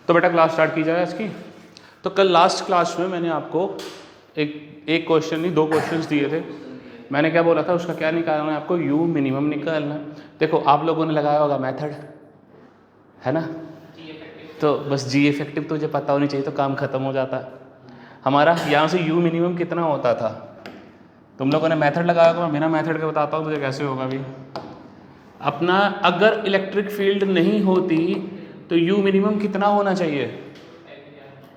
तो बेटा class start की जाए इसकी। तो कल लास्ट क्लास में मैंने आपको एक क्वेश्चन नहीं 2 क्वेश्चंस दिए थे। मैंने क्या बोला था, उसका क्या निकालना है आपको, यू मिनिमम निकालना है। देखो आप लोगों ने लगाया होगा मेथड, है ना, तो बस जी इफेक्टिव तुझे पता होनी चाहिए तो काम खत्म हो जाता है हमारा। यहाँ से यू मिनिमम कितना होता था, तुम लोगों ने मेथड लगाया होगा, मैं बिना मेथड के बताता हूँ तुझे कैसे होगा अभी। अपना अगर इलेक्ट्रिक फील्ड नहीं होती तो यू मिनिमम कितना होना चाहिए,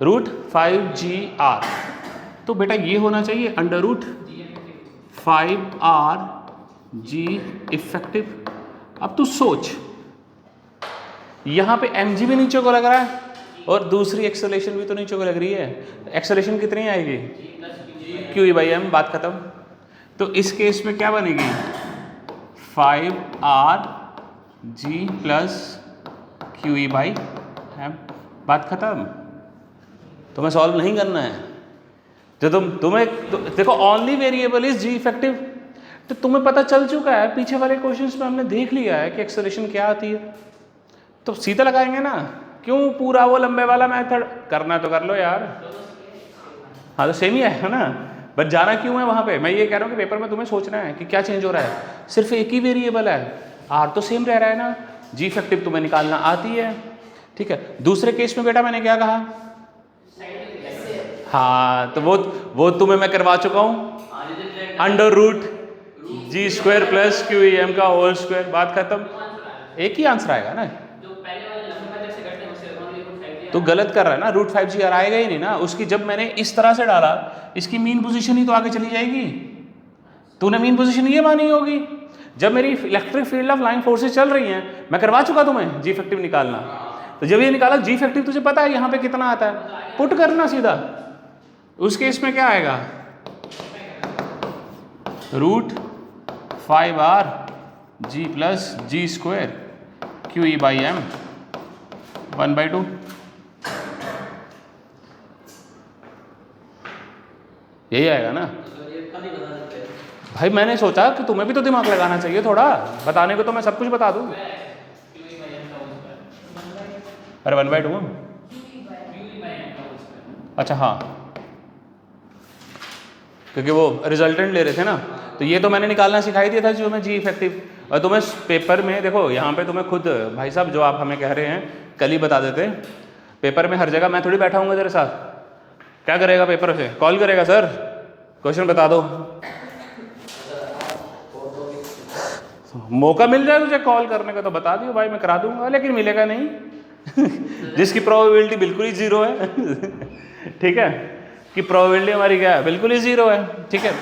√5GR। तो बेटा ये होना चाहिए √5RG इफेक्टिव। अब तू सोच, यहाँ पे mg भी नीचे को लग रहा है और दूसरी एक्सेलरेशन भी तो नीचे को लग रही है। एक्सेलरेशन कितनी आएगी, QE/m, बात खत्म। तो इस केस में क्या बनेगी, 5RG + QE/m, बात खत्म। तुम्हें सॉल्व नहीं करना है, जो देखो only variable is g effective. तो तुम्हें पता चल चुका है, पीछे वाले क्वेश्चंस में हमने देख लिया है कि एक्सेलरेशन क्या आती है, तो सीधा लगाएंगे ना। क्यों पूरा वो लंबे वाला मेथड करना, तो कर लो यार। हाँ तो सेम ही है ना, बट जाना क्यों है वहाँ पे। मैं ये कह रहा हूँ कि पेपर में तुम्हें सोचना है कि क्या चेंज हो रहा है। सिर्फ एक ही वेरिएबल है, आर तो सेम रह रहा है ना, जी इफेक्टिव तुम्हें निकालना आती है, ठीक है। दूसरे केस में बेटा मैंने क्या कहा, हाँ तो वो तुम्हें मैं करवा चुका हूँ, √G² + QEM का होल स्क्वायर, बात खत्म। एक ही आंसर आएगा ना, तो गलत कर रहा है ना, √5GR आएगा ही नहीं ना। उसकी जब मैंने इस तरह से डाला, इसकी मीन पोजीशन ही तो आगे चली जाएगी। तूने मीन पोजीशन ये मानी होगी। जब मेरी electric field of line forces चल रही हैं, मैं करवा चुका तुम्हें जी इफेक्टिव निकालना। तो जब ये निकाला जी इफेक्टिव, तुझे पता है यहाँ पे कितना आता है, पुट करना सीधा। उस केस में क्या आएगा, √5RG + G² QE/m 1/2। यही आएगा ना भाई। मैंने सोचा कि तुम्हें भी तो दिमाग लगाना चाहिए थोड़ा, बताने को तो मैं सब कुछ बता दूं। अरे 1/2, अच्छा हाँ, क्योंकि वो रिजल्टेंट ले रहे थे ना। तो ये तो मैंने निकालना सिखाई दिया था जो मैं जी इफेक्टिव। और तुम्हें पेपर में देखो, यहाँ पे तुम्हें खुद भाई साहब जो आप हमें कह रहे हैं कल ही बता देते। पेपर में हर जगह मैं थोड़ी बैठा हूँ तेरे साथ। क्या करेगा पेपर से, कॉल करेगा, सर क्वेश्चन बता दो। मौका मिल जाए तुझे कॉल करने का तो बता दियो भाई, मैं करा दूंगा, लेकिन मिलेगा नहीं जिसकी प्रोबेबिलिटी बिल्कुल ही 0 है ठीक है, कि प्रोबेबिलिटी हमारी क्या है, बिल्कुल ही 0 है, ठीक है।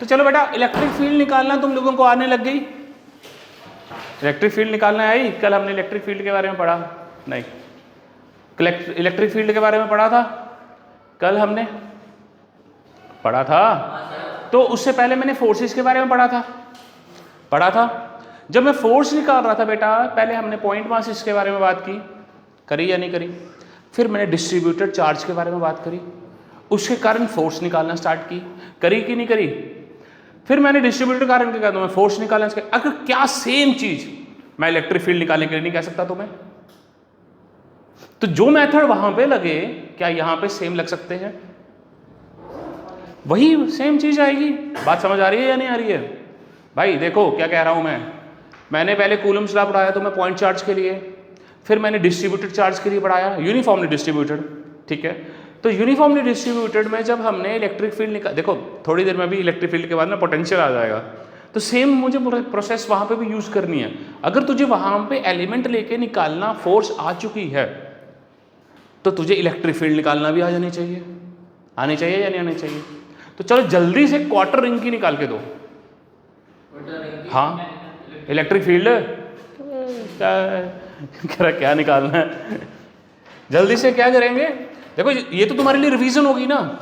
तो चलो बेटा, इलेक्ट्रिक फील्ड निकालना तुम लोगों को आने लग गई। इलेक्ट्रिक फील्ड निकालना आई। कल हमने इलेक्ट्रिक फील्ड के बारे में पढ़ा नहीं, इलेक्ट्रिक फील्ड के बारे में पढ़ा था कल हमने, पढ़ा था। तो उससे पहले मैंने फोर्सेस के बारे में पढ़ा था। जब मैं फोर्स निकाल रहा था बेटा, पहले हमने पॉइंट मासेस के बारे में बात की, करी या नहीं करी। फिर मैंने डिस्ट्रीब्यूटेड चार्ज के बारे में बात करी, उसके कारण फोर्स निकालना स्टार्ट की, करी कि नहीं करी। फिर मैंने डिस्ट्रीब्यूटेड कारण के कारण फोर्स निकालना स्टार्ट। अगर क्या सेम चीज मैं इलेक्ट्रिक फील्ड निकालने के लिए नहीं कह सकता तुम्हें। तो जो मेथड वहां पे लगे, क्या यहां पे सेम लग सकते हैं, वही सेम चीज आएगी। बात समझ आ रही है या नहीं आ रही है भाई। देखो क्या कह रहा हूं मैंने पहले कूलम्स लॉ पढ़ाया तुम्हें पॉइंट चार्ज के लिए, फिर मैंने डिस्ट्रीब्यूटेड चार्ज के लिए पढ़ाया, यूनिफॉर्मली डिस्ट्रीब्यूटेड, ठीक है। तो यूनिफॉर्मली डिस्ट्रीब्यूटेड में जब हमने इलेक्ट्रिक फील्ड देखो थोड़ी देर में भी इलेक्ट्रिक फील्ड के बाद में पोटेंशियल आ जाएगा, तो सेम मुझे प्रोसेस वहां पे भी यूज करनी है। अगर तुझे वहां पे एलिमेंट लेके निकालना फोर्स आ चुकी है, तो तुझे इलेक्ट्रिक फील्ड निकालना भी आनी चाहिए या नहीं आनी चाहिए। तो चलो जल्दी से क्वार्टर रिंग की निकाल के दो। हाँ इलेक्ट्रिक फील्ड क्या निकालना है, जल्दी से क्या करेंगे। देखो ये तो तुम्हारे लिए रिवीजन होगी ना,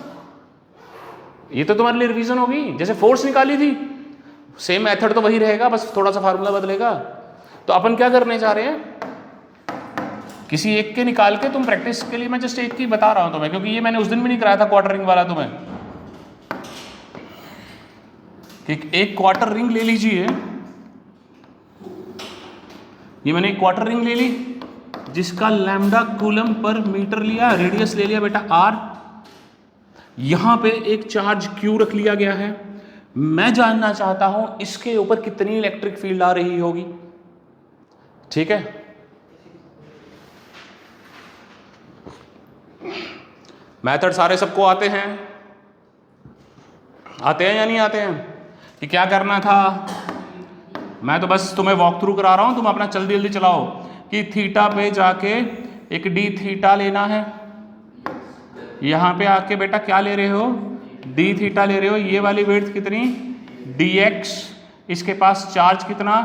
ये तो तुम्हारे लिए रिवीजन होगी। जैसे फोर्स निकाली थी, सेम मेथड तो वही रहेगा, बस थोड़ा सा फार्मूला बदलेगा। तो अपन क्या करने जा रहे हैं, किसी एक के निकाल के, तुम प्रैक्टिस के लिए मैं जस्ट एक की बता रहा हूं तुम्हें, क्योंकि ये मैंने उस दिन भी नहीं कराया था क्वार्टर रिंग वाला तुम्हें। एक क्वार्टर रिंग ले लीजिए, ये मैंने एक क्वार्टर रिंग ले ली, जिसका लैम्डा कूलम पर मीटर लिया, रेडियस ले लिया बेटा r, यहां पे एक चार्ज q रख लिया गया है। मैं जानना चाहता हूं इसके ऊपर कितनी इलेक्ट्रिक फील्ड आ रही होगी। ठीक है, मेथड सारे सबको आते हैं या नहीं आते हैं? कि क्या करना था, मैं तो बस तुम्हें वॉक थ्रू करा रहा हूं, तुम अपना जल्दी जल्दी चलाओ। कि थीटा पे जाके एक डी थीटा लेना है, यहां पे आके बेटा क्या ले रहे हो, डी थीटा ले रहे हो। ये वाली विड्थ कितनी, डी एक्स, इसके पास चार्ज कितना,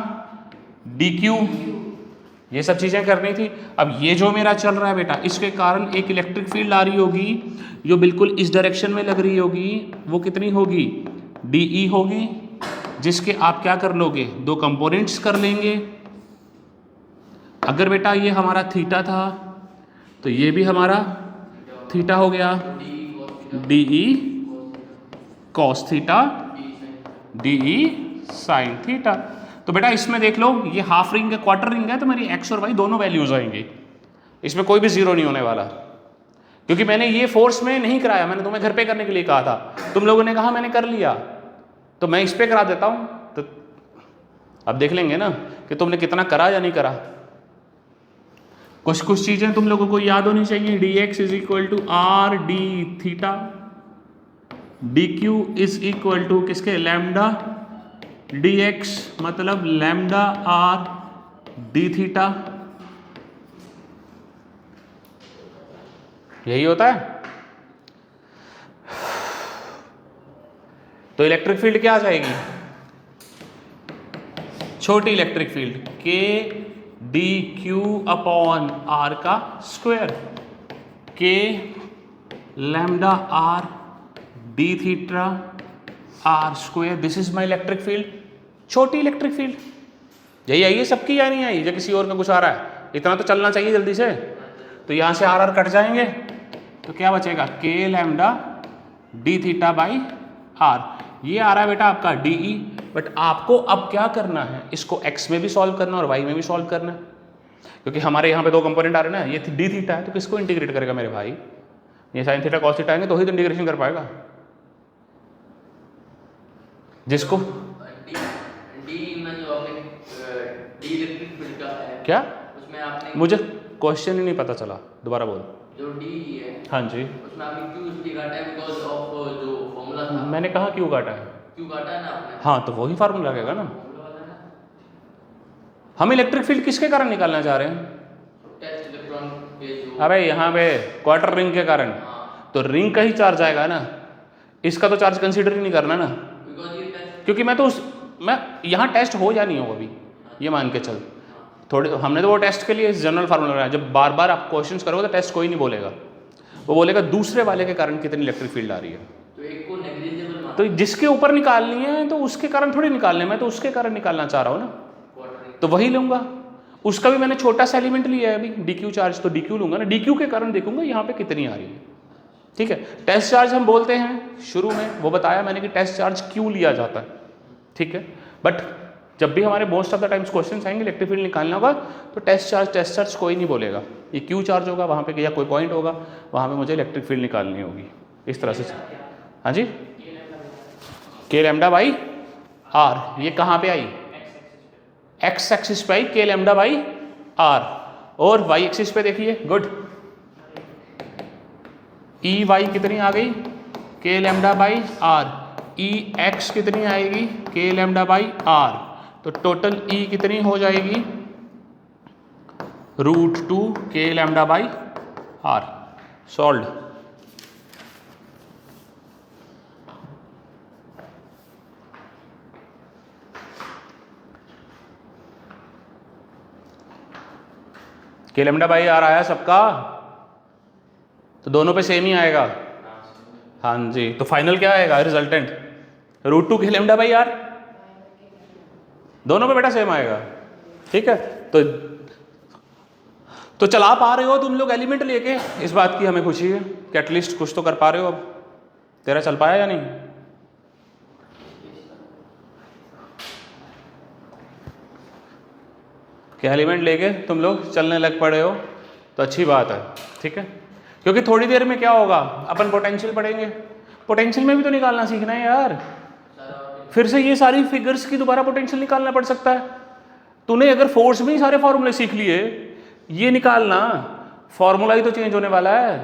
डी क्यू, ये सब चीजें करनी थी। अब ये जो मेरा चल रहा है बेटा, इसके कारण एक इलेक्ट्रिक फील्ड आ रही होगी जो बिल्कुल इस डायरेक्शन में लग रही होगी, वो कितनी होगी, डीई होगी, जिसके आप क्या कर लोगे, दो कंपोनेंट्स कर लेंगे। अगर बेटा ये हमारा थीटा था तो ये भी हमारा थीटा हो गया, d E cos theta, d E sine theta. तो बेटा इसमें देख लो, ये हाफ रिंग है, क्वार्टर रिंग है, तो मेरी एक्स और वाई दोनों वैल्यूज आएंगे, इसमें कोई भी जीरो नहीं होने वाला, क्योंकि मैंने ये फोर्स में नहीं कराया, मैंने तुम्हें घर पे करने के लिए कहा था, तुम लोगों ने कहा मैंने कर लिया, तो मैं इस पे करा देता हूं। तो अब देख लेंगे ना कि तुमने कितना करा या नहीं करा। कुछ चीजें तुम लोगों को याद होनी चाहिए। D x is equal to r d theta, d q is equal to किसके, लैम्डा डी एक्स, मतलब लैम्डा आर डी थीटा, यही होता है। तो इलेक्ट्रिक फील्ड क्या आ जाएगी, छोटी electric field k d q upon r का square, k lambda r d theta r square, this is my electric field, छोटी इलेक्ट्रिक फील्ड। यही आई है सबकी या नहीं आई, या किसी और का कुछ आ रहा है, इतना तो चलना चाहिए जल्दी से। तो यहां से आर आर कट जाएंगे, तो क्या बचेगा, k lambda d theta by r. ये आ रहा है बेटा आपका डीई, बट आपको अब क्या करना है, इसको एक्स में भी सॉल्व करना और वाई में भी सॉल्व करना है, क्योंकि हमारे यहाँ पे दो कंपोनेंट आ रहे हैं ना, ये डी थीटा है, तो किसको इंटीग्रेट करेगा मेरे भाई, ये साइन थीटा कॉस थीटा आएंगे तो ही तो इंटीग्रेशन कर पाएगा, जिसको क्या, उसमें आपने मुझे क्वेश्चन ही नहीं पता चला, दोबारा बोल। जो डी है, हाँ जी, उसमें आपने क्यू इसलिए काटा है बिकॉज़ ऑफ जो फॉर्मूला था। मैंने कहा क्यों काटा है, क्यों काटा है ना आपने, हाँ तो वही फार्मूला लगेगा ना। हम इलेक्ट्रिक फील्ड किसके कारण निकालना चाह रहे हैं, टेस्ट इलेक्ट्रॉन के जो, अरे यहाँ पे क्वार्टर रिंग के कारण, तो रिंग का ही चार्ज आएगा ना, इसका तो चार्ज कंसीडर ही नहीं करना ना, क्योंकि मैं यहाँ टेस्ट हो या नहीं हो अभी, ये मान के चल, थोड़े हमने तो वो टेस्ट के लिए जनरल फार्मूला लगाया, जब बार बार आप क्वेश्चंस करोगे तो टेस्ट कोई नहीं बोलेगा, वो बोलेगा दूसरे वाले के कारण कितनी इलेक्ट्रिक फील्ड आ रही है। तो एक को नेग्लिजिबल, तो जिसके ऊपर निकालनी है तो उसके कारण थोड़ी निकालने, मैं तो उसके कारण निकालना चाह रहा हूँ ना, तो वही लूंगा। उसका भी मैंने छोटा सा एलिमेंट लिया है अभी, डी क्यू चार्ज, तो डी क्यू लूंगा ना, डी क्यू के कारण देखूंगा यहाँ पे कितनी आ रही है। ठीक है, टेस्ट चार्ज हम बोलते हैं शुरू में, वो बताया मैंने कि टेस्ट चार्ज क्यों लिया जाता है, ठीक है, बट जब भी हमारे most of the times question आएंगे इलेक्ट्रिक फील्ड निकालना होगा, तो टेस्ट चार्ज कोई नहीं बोलेगा, ये क्यू चार्ज होगा वहाँ पे, या कोई पॉइंट होगा वहाँ पे मुझे इलेक्ट्रिक फील्ड निकालनी होगी, इस तरह से। हाँ जी, के लैम्डा बाई आर, ये कहाँ पे आई, एक्स एक्सिस पे आई, के लैम्डा बाई आर, और वाई एक्सिस पे देखिए, गुड, ई वाई कितनी आ गई, k lambda by r, E x कितनी आएगी, के लैम्डा बाई आर, तो टोटल ई कितनी हो जाएगी, √2 k lambda by r, solve. K lambda by r आया सबका, तो दोनों पे सेम ही आएगा, हाँ जी, तो फाइनल क्या आएगा resultant, √2 k lambda by are, दोनों पे बेटा सेम आएगा। ठीक है, तो चला पा रहे हो तुम लोग एलिमेंट लेके, इस बात की हमें खुशी है कि एटलीस्ट कुछ तो कर पा रहे हो। अब तेरा चल पाया या नहीं, क्या एलिमेंट लेके तुम लोग चलने लग पड़े हो। तो अच्छी बात है, ठीक है। क्योंकि थोड़ी देर में क्या होगा, अपन पोटेंशियल पढ़ेंगे, पोटेंशियल में भी तो निकालना सीखना है यार। फिर से ये सारी फिगर्स की दोबारा पोटेंशियल निकालना पड़ सकता है। तूने अगर फोर्स में ही सारे फॉर्मूले सीख लिए, ये निकालना, फॉर्मूला ही तो चेंज होने वाला है,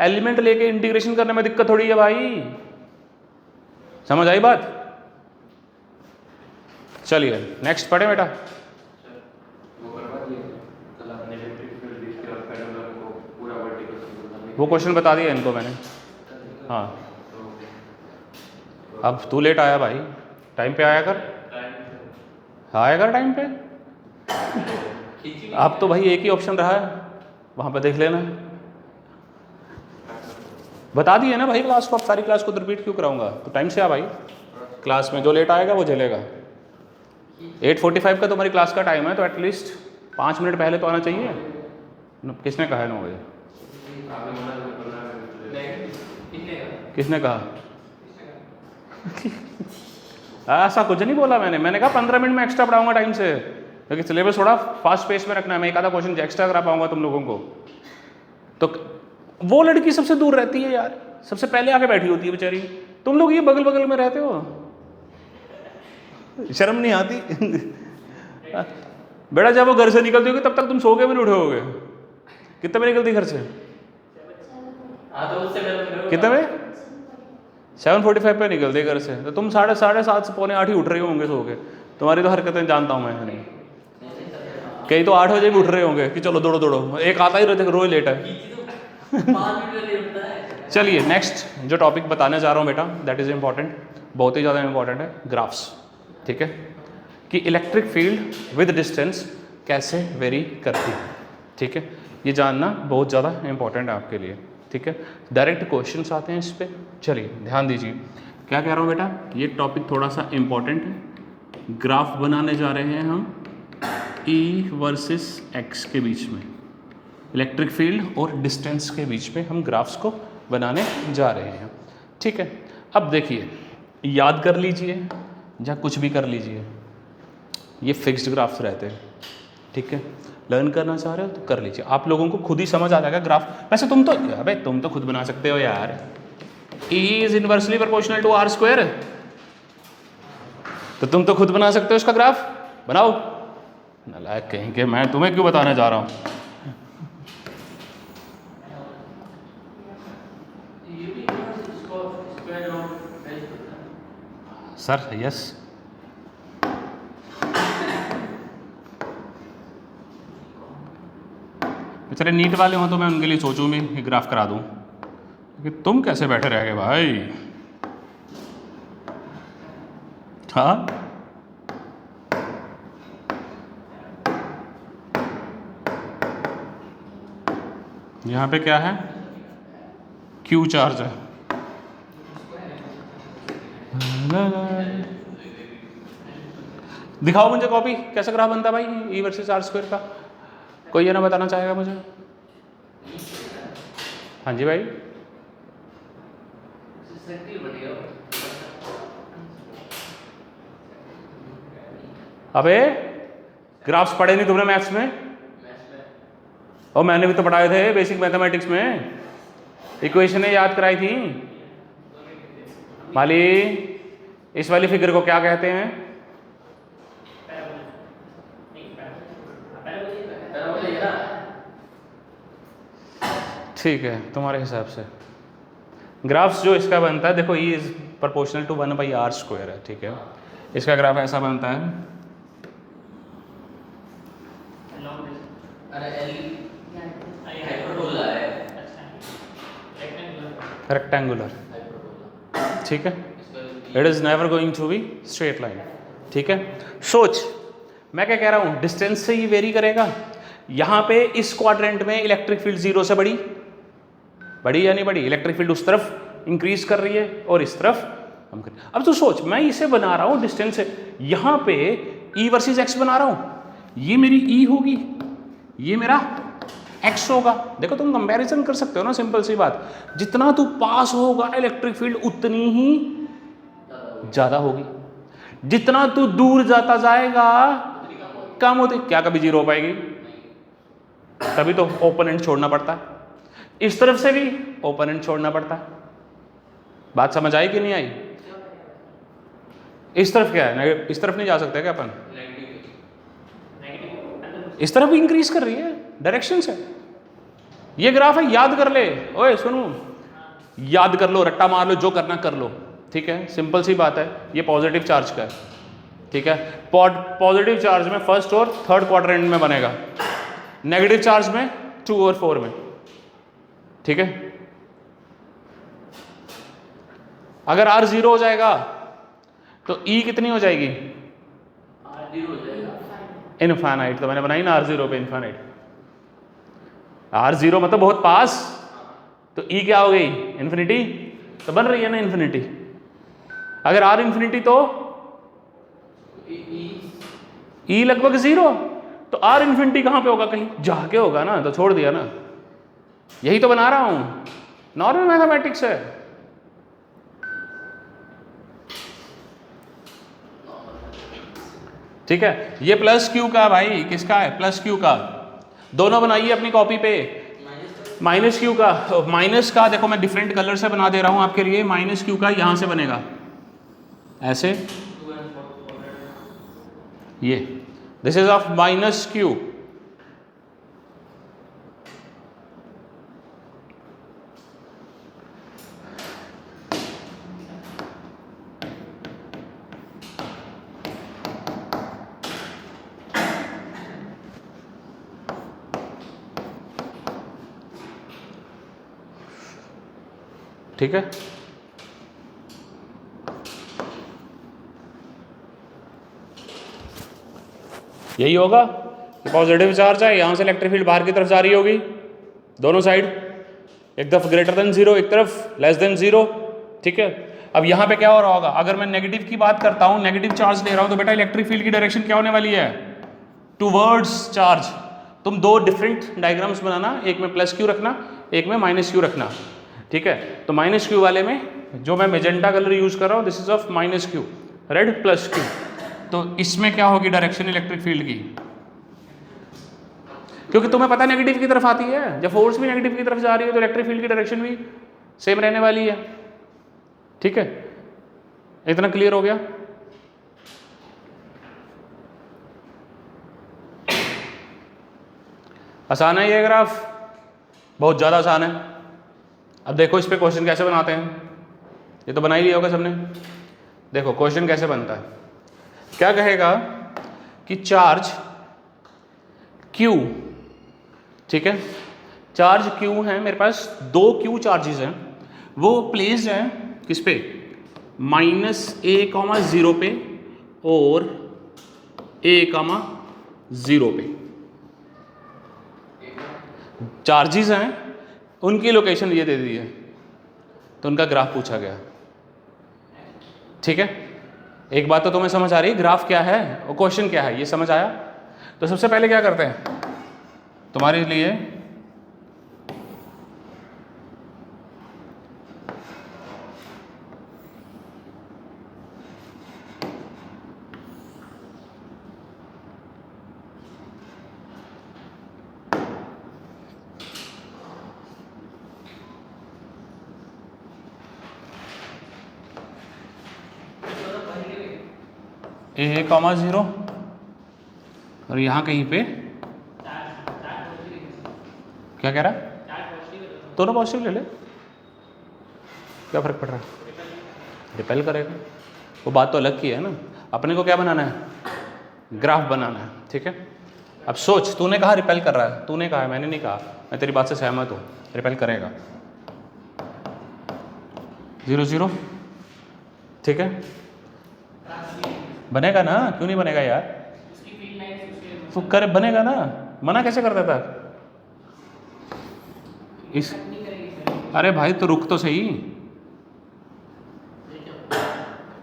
एलिमेंट लेके इंटीग्रेशन करने में दिक्कत थोड़ी है भाई। समझ आई बात? चलिए नेक्स्ट पढ़े बेटा। वो क्वेश्चन बता दिया इनको मैंने। हाँ, अब तू लेट आया भाई, टाइम पे आया कर, आया कर टाइम पे। अब तो भाई एक ही ऑप्शन रहा है, वहाँ पे देख लेना। बता दिए ना भाई क्लास को, अब सारी क्लास को रिपीट क्यों कराऊंगा। तो टाइम से आ भाई, क्लास में जो लेट आएगा वो झेलेगा। 8:45 का तुम्हारी क्लास का टाइम है, तो एटलीस्ट 5 मिनट पहले तो आना चाहिए। किसने कहा है 9 बजे? किसने कहा? ऐसा कुछ नहीं बोला मैंने कहा 15 मिनट में एक्स्ट्रा पढ़ाऊंगा टाइम से, क्योंकि सिलेबस थोड़ा फास्ट पेस में रखना है। मैं एक आधा क्वेश्चन एक्स्ट्रा करा पाऊंगा तुम लोगों को। तो वो लड़की सबसे दूर रहती है यार, सबसे पहले आके बैठी होती है बेचारी, तुम लोग ये बगल बगल में रहते हो, शर्म नहीं आती? बेटा जब वो घर से निकलती होगी तब तक तुम सो के भी नहीं उठे होगे। कितने बजे निकलती घर से? कितने बजे? 7:45 पे निकलती घर से, तो तुम 7:30 से 7:45 ही उठ रहे होंगे सो के। तुम्हारी तो हरकतें जानता हूँ मैं। नहीं, कई तो 8 बजे भी उठ रहे होंगे कि चलो दौड़ो दौड़ो, एक आता ही रहते रोज लेट है। चलिए नेक्स्ट जो टॉपिक बताने जा रहा हूँ बेटा, दैट इज इम्पॉर्टेंट, बहुत ही ज़्यादा इम्पॉर्टेंट है, ग्राफ्स। ठीक है, कि इलेक्ट्रिक फील्ड विद डिस्टेंस कैसे वेरी करती है। ठीक है, ये जानना बहुत ज़्यादा इम्पॉर्टेंट है आपके लिए। ठीक है, डायरेक्ट क्वेश्चंस आते हैं इस पर। चलिए ध्यान दीजिए, क्या कह रहा हूँ बेटा, ये टॉपिक थोड़ा सा इम्पॉर्टेंट है। ग्राफ बनाने जा रहे हैं हम E वर्सेस X के बीच में, इलेक्ट्रिक फील्ड और डिस्टेंस के बीच में हम ग्राफ्स को बनाने जा रहे हैं। ठीक है, अब देखिए, याद कर लीजिए या कुछ भी कर लीजिए, ये फिक्स्ड ग्राफ्स रहते हैं। ठीक है, लर्न करना चाह रहे हो तो कर लीजिए, आप लोगों को खुद ही समझ आ जाएगा ग्राफ। वैसे तुम तो खुद बना सकते हो यार। E is inversely proportional to R², तो तुम तो खुद बना सकते हो इसका ग्राफ, बनाओ। नालायक कहीं के, मैं तुम्हें क्यों बताने जा रहा हूँ। सर यस, बेचारे नीट वाले हों तो मैं उनके लिए सोचूं भी ये ग्राफ करा दूं, क्योंकि तुम कैसे बैठे रह गए भाई। हाँ, यहाँ पे क्या है, Q चार्ज है। दिखाओ मुझे कॉपी, कैसा ग्राफ बनता है भाई E वर्सेस R² का, कोई ये ना बताना चाहेगा मुझे? हाँ जी भाई, अबे ग्राफ्स पढ़े नहीं तुमने मैथ्स में? और मैंने भी तो पढ़ाए थे बेसिक मैथमेटिक्स में, इक्वेशनें याद कराई थी। माली, इस वाली फिगर को क्या कहते हैं? ठीक है, तुम्हारे हिसाब से ग्राफ्स जो इसका बनता है, देखो E is proportional to 1/R² है। ठीक है, इसका ग्राफ ऐसा बनता है, रेक्टेंगुलर। ठीक है, it is never going to be straight line. ठीक है, सोच मैं क्या कह रहा हूं, डिस्टेंस से ही वेरी करेगा। यहां पे इस क्वाड्रेंट में इलेक्ट्रिक फील्ड 0 से बड़ी या नहीं बड़ी, इलेक्ट्रिक फील्ड उस तरफ इंक्रीज कर रही है और इस तरफ कम कर रही है। अब तो सोच, मैं इसे बना रहा हूं डिस्टेंस से, यहां पे E वर्सेस X बना रहा हूं, ये मेरी E होगी, ये मेरा X होगा। देखो तुम कंपैरिजन कर सकते हो ना, सिंपल सी बात, जितना तू पास होगा इलेक्ट्रिक फील्ड उतनी ही ज्यादा होगी, जितना तू दूर जाता जाएगा कम होती। क्या कभी 0 हो पाएगी? तभी तो ओपोनेंट छोड़ना पड़ता है। इस तरफ से भी ओपोनेंट छोड़ना पड़ता है। बात समझ आई कि नहीं आई? इस तरफ क्या है, इस तरफ नहीं जा सकते क्या अपन? इस तरफ भी इंक्रीज कर रही है डायरेक्शन से। ये ग्राफ है, याद कर ले। ओए सुनो, याद कर लो, रट्टा मार लो, जो करना कर लो, ठीक है? सिंपल सी बात है। ये पॉजिटिव चार्ज का है, ठीक है? पॉजिटिव चार्ज में फर्स्ट और थर्ड क्वाड्रेंट में बनेगा, नेगेटिव चार्ज में 2 और 4 में, ठीक है? अगर R 0 हो जाएगा तो E कितनी हो जाएगी? R 0 हो जाएगा इनफाइनाइट। तो मैंने बनाई ना R 0 पे इनफाइनाइट। R 0 मतलब बहुत पास, तो E क्या हो गई? इन्फिनिटी। तो बन रही है ना इन्फिनिटी। अगर R इन्फिनिटी तो E लगभग 0। तो R इन्फिनिटी कहां पे होगा? कहीं जाके होगा ना, तो छोड़ दिया ना। यही तो बना रहा हूं, नॉर्मल मैथमेटिक्स है। ठीक है? ये प्लस क्यू का भाई, किसका है? प्लस क्यू का। दोनों बनाइए अपनी कॉपी पे। माइनस क्यू का, माइनस का देखो मैं डिफरेंट कलर से बना दे रहा हूं आपके लिए। माइनस क्यू का यहां से बनेगा ऐसे, ये this is of minus Q. ठीक है? यही होगा कि पॉजिटिव चार्ज है, यहां से इलेक्ट्रिक फील्ड बाहर की तरफ जा रही होगी, दोनों साइड, एक तरफ ग्रेटर देन 0, एक तरफ लेस देन 0, ठीक है? अब यहां पे क्या हो रहा होगा? अगर मैं नेगेटिव की बात करता हूं, नेगेटिव चार्ज ले रहा हूं, तो बेटा इलेक्ट्रिक फील्ड की डायरेक्शन क्या होने वाली है? Towards charge. तुम दो डिफरेंट डायग्राम्स बनाना, एक में प्लस क्यू रखना, एक में माइनस क्यू रखना, ठीक है? तो माइनस क्यू वाले में जो मैं मेजेंटा कलर यूज कर रहा हूं, this is of minus Q, red plus Q. तो इसमें क्या होगी डायरेक्शन इलेक्ट्रिक फील्ड की? क्योंकि तुम्हें पता नेगेटिव की तरफ आती है, जब फोर्स भी नेगेटिव की तरफ जा रही है तो इलेक्ट्रिक फील्ड की डायरेक्शन भी सेम रहने वाली है, ठीक है? इतना क्लियर हो गया? आसान है ये ग्राफ, बहुत ज़्यादा आसान है। अब देखो इस पे क्वेश्चन कैसे बनाते हैं, ये तो बना ही लिया होगा सबने। देखो क्वेश्चन कैसे बनता है, क्या कहेगा कि चार्ज Q, ठीक है? चार्ज Q है मेरे पास, 2 Q चार्जेस हैं, वो प्लेस्ड हैं किस पे? -a,0 पे और a,0 पे चार्जेस हैं, उनकी लोकेशन ये दे दी है, तो उनका ग्राफ पूछा गया, ठीक है? एक बात तो तुम्हें समझ आ रही है, ग्राफ क्या है और क्वेश्चन क्या है, ये समझ आया? तो सबसे पहले क्या करते हैं तुम्हारे लिए, a,0 और यहाँ कहीं पे क्या कह रहा है? दोनों पॉजिटिव ले ले, क्या फर्क पड़ रहा है? रिपेल करेगा, वो बात तो अलग की है ना। अपने को क्या बनाना है? ग्राफ बनाना है, ठीक है? अब सोच, तूने कहा रिपेल कर रहा है, तूने कहा, मैंने नहीं कहा, मैं तेरी बात से सहमत हूँ, रिपेल करेगा 0 0, ठीक है? बनेगा ना, क्यों नहीं बनेगा यार? तो कर बनेगा ना, मना कैसे कर देता इस? अरे भाई तो रुक तो सही,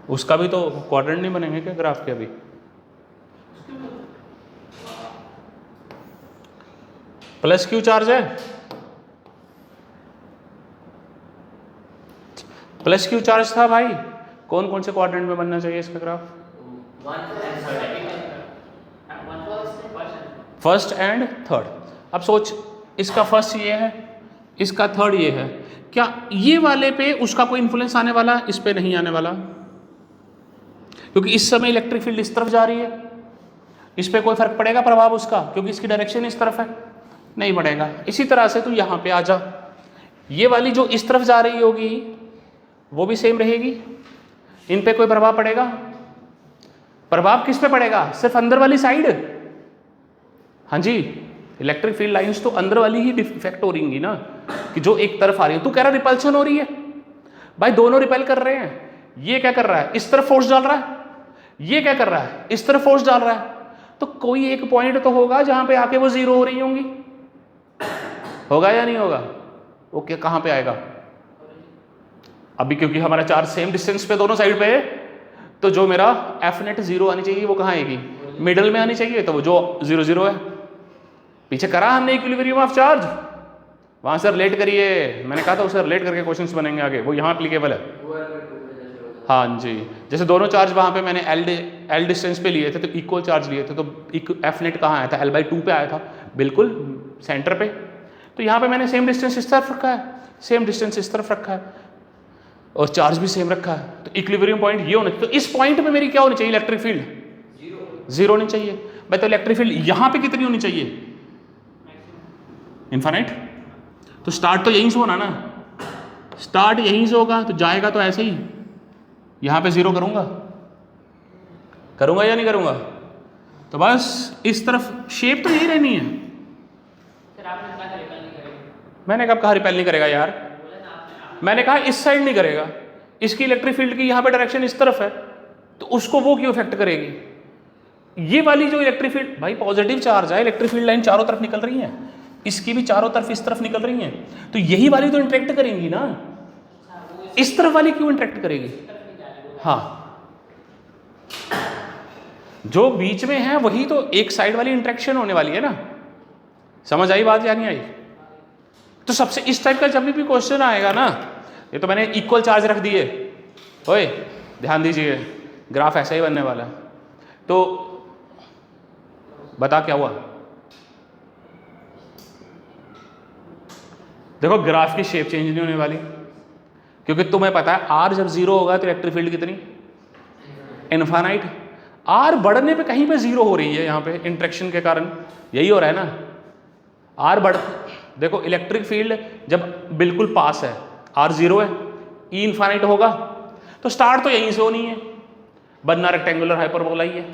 उसका भी तो क्वाड्रेंट नहीं बनेंगे क्या ग्राफ के? अभी प्लस क्यू चार्ज है, प्लस क्यू चार्ज था भाई, कौन कौन से क्वाड्रेंट में बनना चाहिए इसका ग्राफ? First and third. अब सोच, इसका फर्स्ट ये है, इसका थर्ड ये है, क्या ये वाले पे उसका कोई इन्फ्लुएंस आने वाला? इस पे नहीं आने वाला, क्योंकि इस समय इलेक्ट्रिक फील्ड इस तरफ जा रही है। इस पे कोई फर्क पड़ेगा प्रभाव उसका, क्योंकि इसकी डायरेक्शन इस तरफ है? नहीं पड़ेगा। इसी तरह से तू यहाँ पे आ जा, ये वाली जो इस तरफ जा रही होगी वो भी सेम रहेगी, इन पे कोई प्रभाव पड़ेगा? प्रभाव किस पे पड़ेगा? सिर्फ अंदर वाली साइड। हाँ जी, इलेक्ट्रिक फील्ड लाइंस तो अंदर वाली ही इफेक्ट हो रही ना, कि जो एक तरफ आ रही है। तू कह रहा रिपल्शन हो रही है, भाई दोनों रिपेल कर रहे हैं। ये क्या कर रहा है? इस तरफ फोर्स डाल रहा है, ये क्या कर रहा है? इस तरफ फोर्स डाल रहा है। तो कोई एक पॉइंट तो होगा जहां पे आके वो जीरो हो रही होंगी, होगा या नहीं होगा? ओके, कहां पे आएगा अभी? क्योंकि हमारा चार्ज सेम डिस्टेंस पे दोनों साइड पे है, तो जो मेरा एफ नेट जीरो आनी चाहिए वो कहाँ आएगी? मिडल में आनी चाहिए, तो वो जो 0 0 है। पीछे करा हमने इक्विलिब्रियम ऑफ चार्ज, वहां से रिलेट करिए, मैंने कहा था उसे रिलेट करके क्वेश्चंस बनेंगे आगे, वो यहाँ एप्लीकेबल है। हाँ जी, जैसे दोनों चार्ज वहाँ पे मैंने एल डिस्टेंस पे लिए थे, तो इक्वल चार्ज लिए थे, तो एफ नेट कहाँ आया था? L/2 पे आया था, बिल्कुल सेंटर पे। तो यहाँ पे मैंने सेम डिस्टेंस इस तरफ रखा है, सेम डिस्टेंस इस तरफ रखा है, और चार्ज भी सेम रखा है, तो इक्विलिब्रियम पॉइंट ये होना चाहिए। तो इस पॉइंट पे मेरी क्या होनी चाहिए? इलेक्ट्रिक फील्ड जीरो होनी चाहिए। भाई तो इलेक्ट्रिक फील्ड यहाँ पे कितनी होनी चाहिए? इनफाइनाइट। तो स्टार्ट तो यहीं से होना ना, स्टार्ट यहीं से होगा, तो जाएगा तो ऐसे ही, यहाँ पे जीरो करूँगा या नहीं करूँगा? तो बस इस तरफ शेप तो यही रहनी है। मैंने कब कहा रिपेल नहीं करेगा यार? मैंने कहा इस साइड नहीं करेगा, इसकी इलेक्ट्रिक फील्ड की यहाँ पे डायरेक्शन इस तरफ है, तो उसको वो क्यों इफेक्ट करेगी? ये वाली जो इलेक्ट्रिक फील्ड, भाई पॉजिटिव चार्ज है, इलेक्ट्रिक फील्ड लाइन चारों तरफ निकल रही है, इसकी भी चारों तरफ इस तरफ निकल रही है, तो यही वाली तो इंटरेक्ट करेंगी ना, इस तरफ वाली क्यों इंटरेक्ट करेगी? हाँ, जो बीच में है वही तो एक साइड वाली इंटरेक्शन होने वाली है ना। समझ आई बात या नहीं आई? तो सबसे इस टाइप का जब भी क्वेश्चन आएगा ना, ये तो मैंने इक्वल चार्ज रख दिए, ओए ध्यान दीजिए, ग्राफ ऐसा ही बनने वाला है। तो बता क्या हुआ? देखो ग्राफ की शेप चेंज नहीं होने वाली, क्योंकि तुम्हें पता है आर जब जीरो होगा तो इलेक्ट्रिक फील्ड कितनी? इनफाइनाइट। आर बढ़ने पे कहीं पे जीरो हो रही है, यहाँ पे इंटरेक्शन के कारण यही हो रहा है ना। आर बढ़, देखो इलेक्ट्रिक फील्ड जब बिल्कुल पास है, आर जीरो है, ई इनफाइनाइट होगा, तो स्टार्ट तो यहीं से होनी है, बनना रेक्टेंगुलर हाइपरबोला ही है,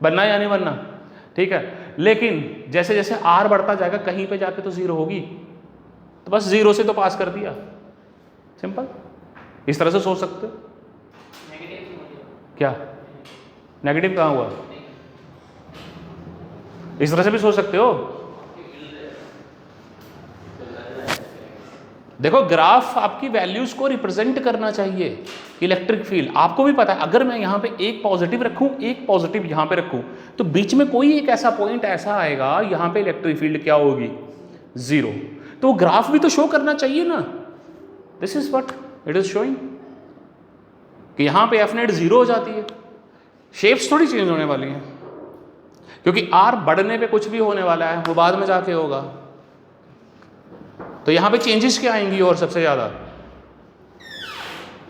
बनना या नहीं बनना? ठीक है, लेकिन जैसे जैसे आर बढ़ता जाएगा कहीं पे जाके तो जीरो होगी, तो बस जीरो से तो पास कर दिया, सिंपल। इस तरह से सोच सकते हो। क्या नेगेटिव कहाँ हुआ? इस तरह से भी सोच सकते हो। देखो ग्राफ आपकी वैल्यूज को रिप्रेजेंट करना चाहिए, इलेक्ट्रिक फील्ड आपको भी पता है, अगर मैं यहाँ पे एक पॉजिटिव रखूँ, एक पॉजिटिव यहाँ पे रखूँ, तो बीच में कोई एक ऐसा पॉइंट ऐसा आएगा, यहाँ पे इलेक्ट्रिक फील्ड क्या होगी? जीरो। तो ग्राफ भी तो शो करना चाहिए ना। This is what it is showing, कि यहाँ पे एफ नेट जीरो हो जाती है, शेप्स थोड़ी चेंज होने वाली हैं, क्योंकि आर बढ़ने पे कुछ भी होने वाला है वो बाद में जाके होगा। तो यहाँ पे चेंजेस क्या आएंगी? और सबसे ज़्यादा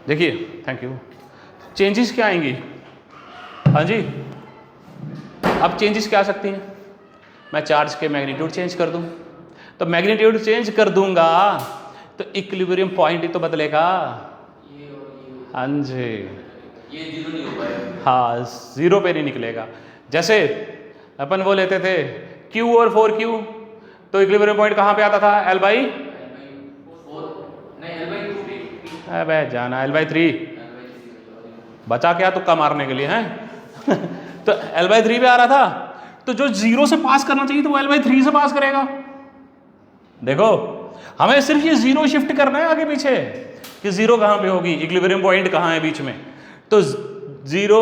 देखिए, थैंक यू, चेंजेस क्या आएंगी? हाँ जी, अब चेंजेस क्या आ सकती हैं? मैं चार्ज के मैग्नीट्यूड चेंज कर दूँ, तो मैग्नीट्यूड चेंज कर दूंगा तो इक्विलिब्रियम पॉइंट ही तो बदलेगा। हाँ जी, ये जीरो नहीं हो पाएगा। हाँ, जीरो पे नहीं निकलेगा। जैसे अपन वो लेते थे Q और 4Q, तो इक्विलिब्रियम पॉइंट कहाँ पे आता था? L/4 नहीं L/2। अबे जाना L/3 बचा क्या तुक्का मारने के लिए हैं? तो L/3 पे आ रहा था, तो जो जीरो से पास करना चाहिए तो वो L/3 से पास करेगा। देखो हमें सिर्फ ये जीरो शिफ्ट करना है आगे पीछे, कि जीरो कहाँ पे होगी, इक्विलिब्रियम पॉइंट कहाँ है बीच में। तो जीरो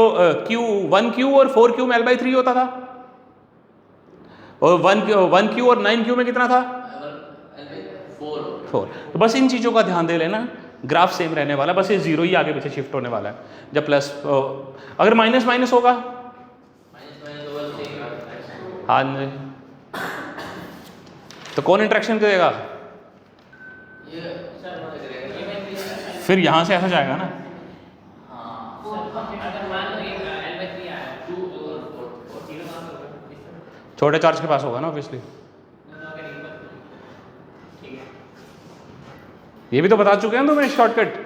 Q1Q और 4Q में L/3 होता था, और 1Q और 9Q में कितना था? 4। तो बस इन चीज़ों का ध्यान दे लेना, ग्राफ सेम रहने वाला, बस ये जीरो ही आगे पीछे शिफ्ट होने वाला है। जब प्लस, अगर माइनस माइनस होगा, हाँ जी, तो कौन इंटरेक्शन करेगा? ये सर मत करेगा। फिर यहाँ से ऐसा जाएगा ना। हाँ अगर मान लो ये L/3 आया 2 और 4 और 0 मान लो छोटे चार्ज के पास होगा ना ऑब्वियसली। ठीक है। ये भी तो बता चुके हैं तुम्हें शॉर्टकट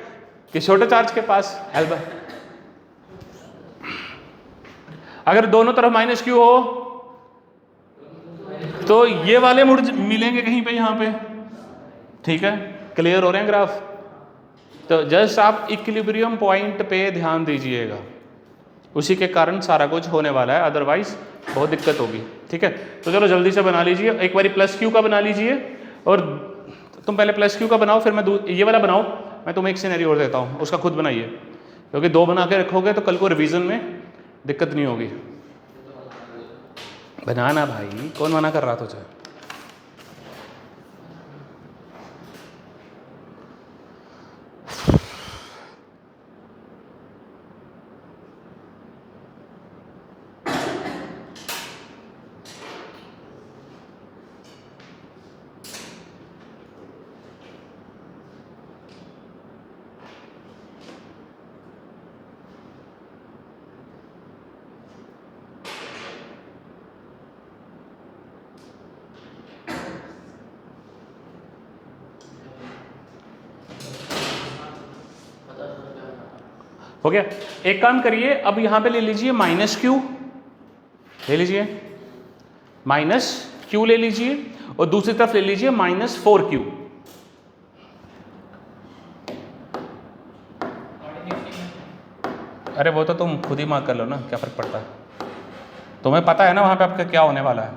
कि छोटे चार्ज के पास एल्बा। अगर दोनों तरफ माइनस क्यू हो तो ये वाले मुड़ मिलेंगे कहीं पे यहाँ पे। ठीक है, क्लियर हो रहे हैं ग्राफ? तो जस्ट आप इक्विलिब्रियम पॉइंट पे ध्यान दीजिएगा, उसी के कारण सारा कुछ होने वाला है, अदरवाइज बहुत दिक्कत होगी। ठीक है, तो चलो जल्दी से बना लीजिए। एक बारी प्लस क्यू का बना लीजिए, और तुम पहले प्लस क्यू का बनाओ, फिर मैं ये वाला बनाओ। मैं तुम्हें एक सिनेरियो और देता हूँ, उसका खुद बनाइए, क्योंकि 2 बना के रखोगे तो कल को रिवीजन में दिक्कत नहीं होगी। बनाना भाई, कौन मना कर रहा तुझे? हो गया? एक काम करिए, अब यहाँ पे ले लीजिए माइनस क्यू, ले लीजिए माइनस क्यू ले लीजिए, और दूसरी तरफ ले लीजिए -4q। अरे वो तो तुम खुद ही मार्क कर लो ना, क्या फर्क पड़ता है? तुम्हें पता है ना वहाँ पे आपका क्या होने वाला है।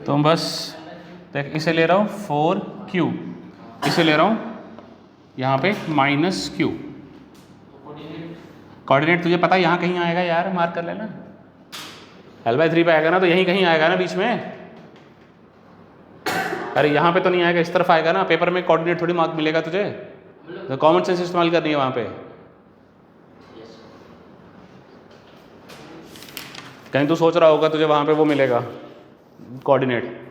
तुम बस देख, इसे ले रहा हूँ 4q, इसे ले रहा हूँ यहाँ पे -q। कोऑर्डिनेट तुझे पता है यहाँ कहीं आएगा यार, मार्क कर लेना। L/3 पे आएगा ना, तो यहीं कहीं आएगा ना बीच में। अरे यहाँ पे तो नहीं आएगा, इस तरफ आएगा ना। पेपर में कोऑर्डिनेट थोड़ी मार्क मिलेगा तुझे, तो कॉमन सेंस इस्तेमाल करनी है वहाँ पे। कहीं तू सोच रहा होगा तुझे वहाँ पे वो मिलेगा कोऑर्डिनेट।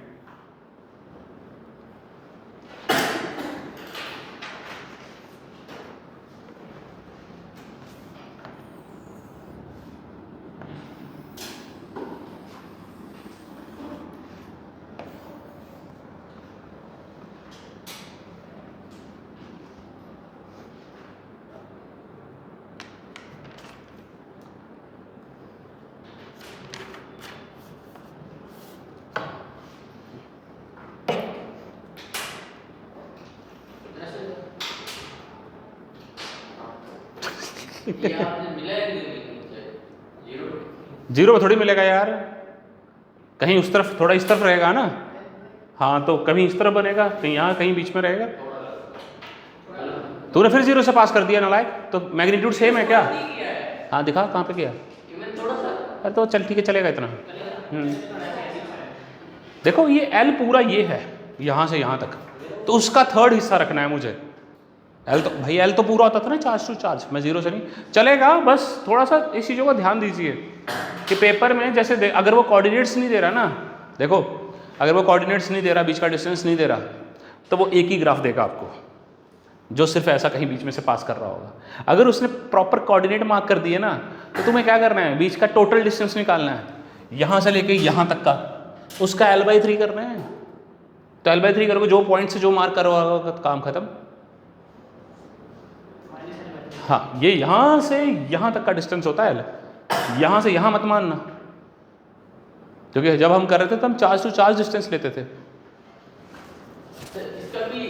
ये आपने मिला है जीरो में थोड़ी मिलेगा यार, कहीं उस तरफ थोड़ा इस तरफ रहेगा ना। हाँ तो कहीं इस तरफ बनेगा, कहीं यहाँ, कहीं बीच में रहेगा। तूने फिर 0 से पास कर दिया नालायक, तो मैग्नीट्यूड सेम है क्या? हाँ दिखा कहाँ पे किया। अरे तो चल ठीक है, चलेगा इतना। देखो ये L पूरा ये है यहाँ से यहाँ तक, तो उसका थर्ड हिस्सा रखना है मुझे। L तो भाई L तो पूरा होता था ना चार्ज टू चार्ज, मैं 0 से नहीं चलेगा। बस थोड़ा सा इस चीज़ों का ध्यान दीजिए कि पेपर में जैसे अगर वो कोऑर्डिनेट्स नहीं दे रहा ना, देखो अगर वो कोऑर्डिनेट्स नहीं दे रहा, बीच का डिस्टेंस नहीं दे रहा, तो वो एक ही ग्राफ देगा आपको, जो सिर्फ ऐसा कहीं बीच में से पास कर रहा होगा। अगर उसने प्रॉपर कोऑर्डिनेट मार्क कर दिए ना, तो तुम्हें क्या करना है, बीच का टोटल डिस्टेंस निकालना है, यहाँ से लेके यहाँ तक का, उसका L/3 करना है। तो L/3 करोगे, जो पॉइंट से जो मार्क करवाओगे तो काम खत्म। हाँ ये यहाँ से यहाँ तक का डिस्टेंस होता है L, यहाँ से यहाँ मत मानना, क्योंकि जब हम कर रहे थे तब हम चार्ज टू चार्ज डिस्टेंस लेते थे। इसका भी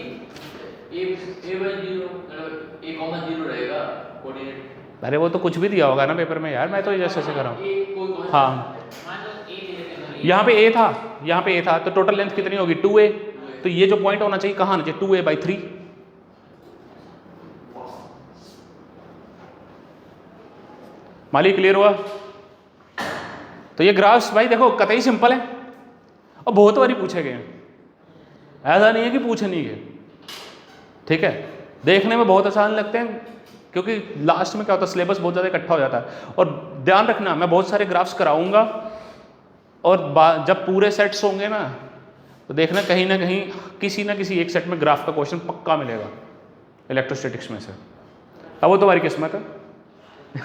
A/0 रहेगा कोऑर्डिनेट। अरे वो तो कुछ भी दिया होगा ना पेपर में यार, मैं तो जैसे ऐसे कर रहा हूँ। हाँ यहाँ पे A था, यहाँ पे A था, तो टोटल लेंथ कितनी होगी 2A। तो ये जो पॉइंट होना चाहिए कहाँ होना चाहिए, 2A/3। माली क्लियर हुआ? तो ये ग्राफ्स भाई देखो कतई सिंपल है, और बहुत बारी पूछे गए हैं, ऐसा नहीं है कि पूछे नहीं गए। ठीक है, देखने में बहुत आसान लगते हैं, क्योंकि लास्ट में क्या होता है, सिलेबस बहुत ज़्यादा इकट्ठा हो जाता है। और ध्यान रखना, मैं बहुत सारे ग्राफ्स कराऊंगा, और जब पूरे सेट्स होंगे ना तो देखना कहीं ना कहीं किसी ना किसी एक सेट में ग्राफ का क्वेश्चन पक्का मिलेगा इलेक्ट्रोस्टैटिक्स में से। अब वो तुम्हारी किस्मत है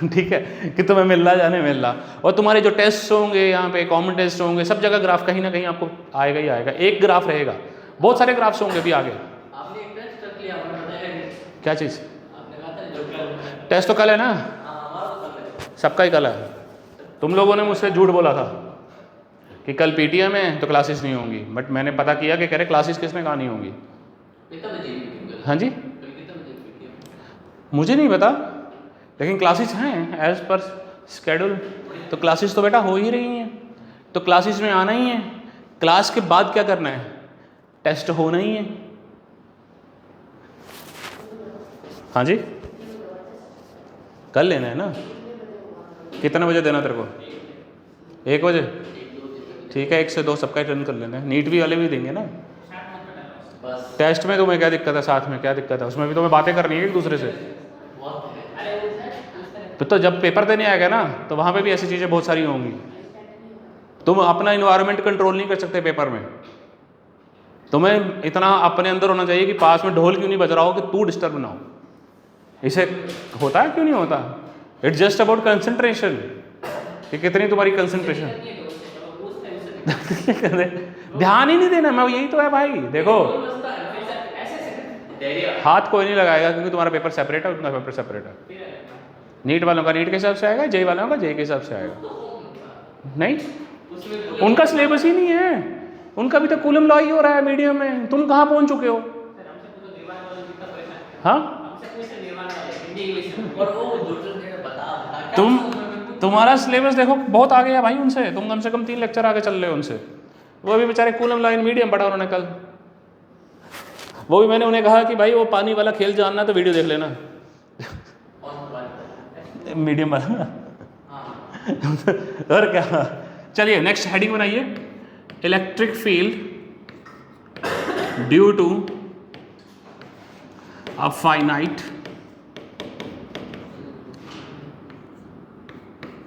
ठीक है कि तुम्हें मिल रहा जाने मिल रहा। और तुम्हारे जो टेस्ट होंगे यहाँ पे, कॉमन टेस्ट होंगे, सब जगह ग्राफ कहीं ना कहीं आपको आएगा ही आएगा। एक ग्राफ रहेगा, बहुत सारे ग्राफ्स होंगे अभी आगे। आपने एक टेस्ट कर लिया, आपने बताया नहीं। क्या चीज़? आपने कहा था जो कल टेस्ट तो कल है ना, हमारा तो कल है। सबका ही कल है। तुम लोगों ने मुझसे झूठ बोला था कि कल पीटीएम है तो क्लासेस नहीं होंगी, बट मैंने पता किया कि कह रहे क्लासेस किसने कहा नहीं होंगी। कितना बजे मीटिंग? हाँ जी, कल कितना बजे मीटिंग? मुझे नहीं पता, लेकिन क्लासेस हैं एज पर स्केड्यूल। तो क्लासेस तो बेटा हो ही रही हैं, तो क्लासेस में आना ही है। क्लास के बाद क्या करना है? टेस्ट होना ही है। हाँ जी, कल लेना है ना। कितने बजे देना तेरे को? 1 बजे? ठीक है, 1 से 2 सबका अटेंड कर लेना है। नीट भी वाले भी देंगे ना। बस टेस्ट में तुम्हें क्या दिक्कत है? साथ में क्या दिक्कत है? उसमें भी तुम्हें बातें करनी है एक दूसरे से। बहुत है। अरे वो सर तो जब पेपर देने आएगा ना तो वहाँ पे भी ऐसी चीज़ें बहुत सारी होंगी। तुम अपना इन्वायरमेंट कंट्रोल नहीं कर सकते पेपर में। तुम्हें इतना अपने अंदर होना चाहिए कि पास में ढोल क्यों नहीं बज रहा हो कि तू डिस्टर्ब ना हो। इसे होता है क्यों नहीं होता? इट्स जस्ट अबाउट कंसंट्रेशन कि कितनी तुम्हारी कंसंट्रेशन ध्यान ही नहीं देना। मैं यही तो है भाई, देखो हाथ कोई नहीं लगाएगा क्योंकि तुम्हारा पेपर सेपरेट है, उनका पेपर सेपरेट है। नीट वालों का नीट के हिसाब से आएगा, जेई वालों का जेई के हिसाब से आएगा। नहीं, उनका सिलेबस ही नहीं है, उनका भी तो कूलम लॉ ही हो रहा है मीडियम में। तुम कहाँ पहुंच चुके हो? हाँ, तुम्हारा सिलेबस देखो बहुत आगे है भाई उनसे। तुम कम से कम 3 लेक्चर आगे चल रहे हो उनसे। वो अभी बेचारे कूलम लॉ इन मीडियम पढ़ा उन्होंने कल। वो भी मैंने उन्हें कहा कि भाई वो पानी वाला खेल जानना तो वीडियो देख लेना मीडियम वाला और क्या। चलिए नेक्स्ट हेडिंग बनाइए, electric field due to a finite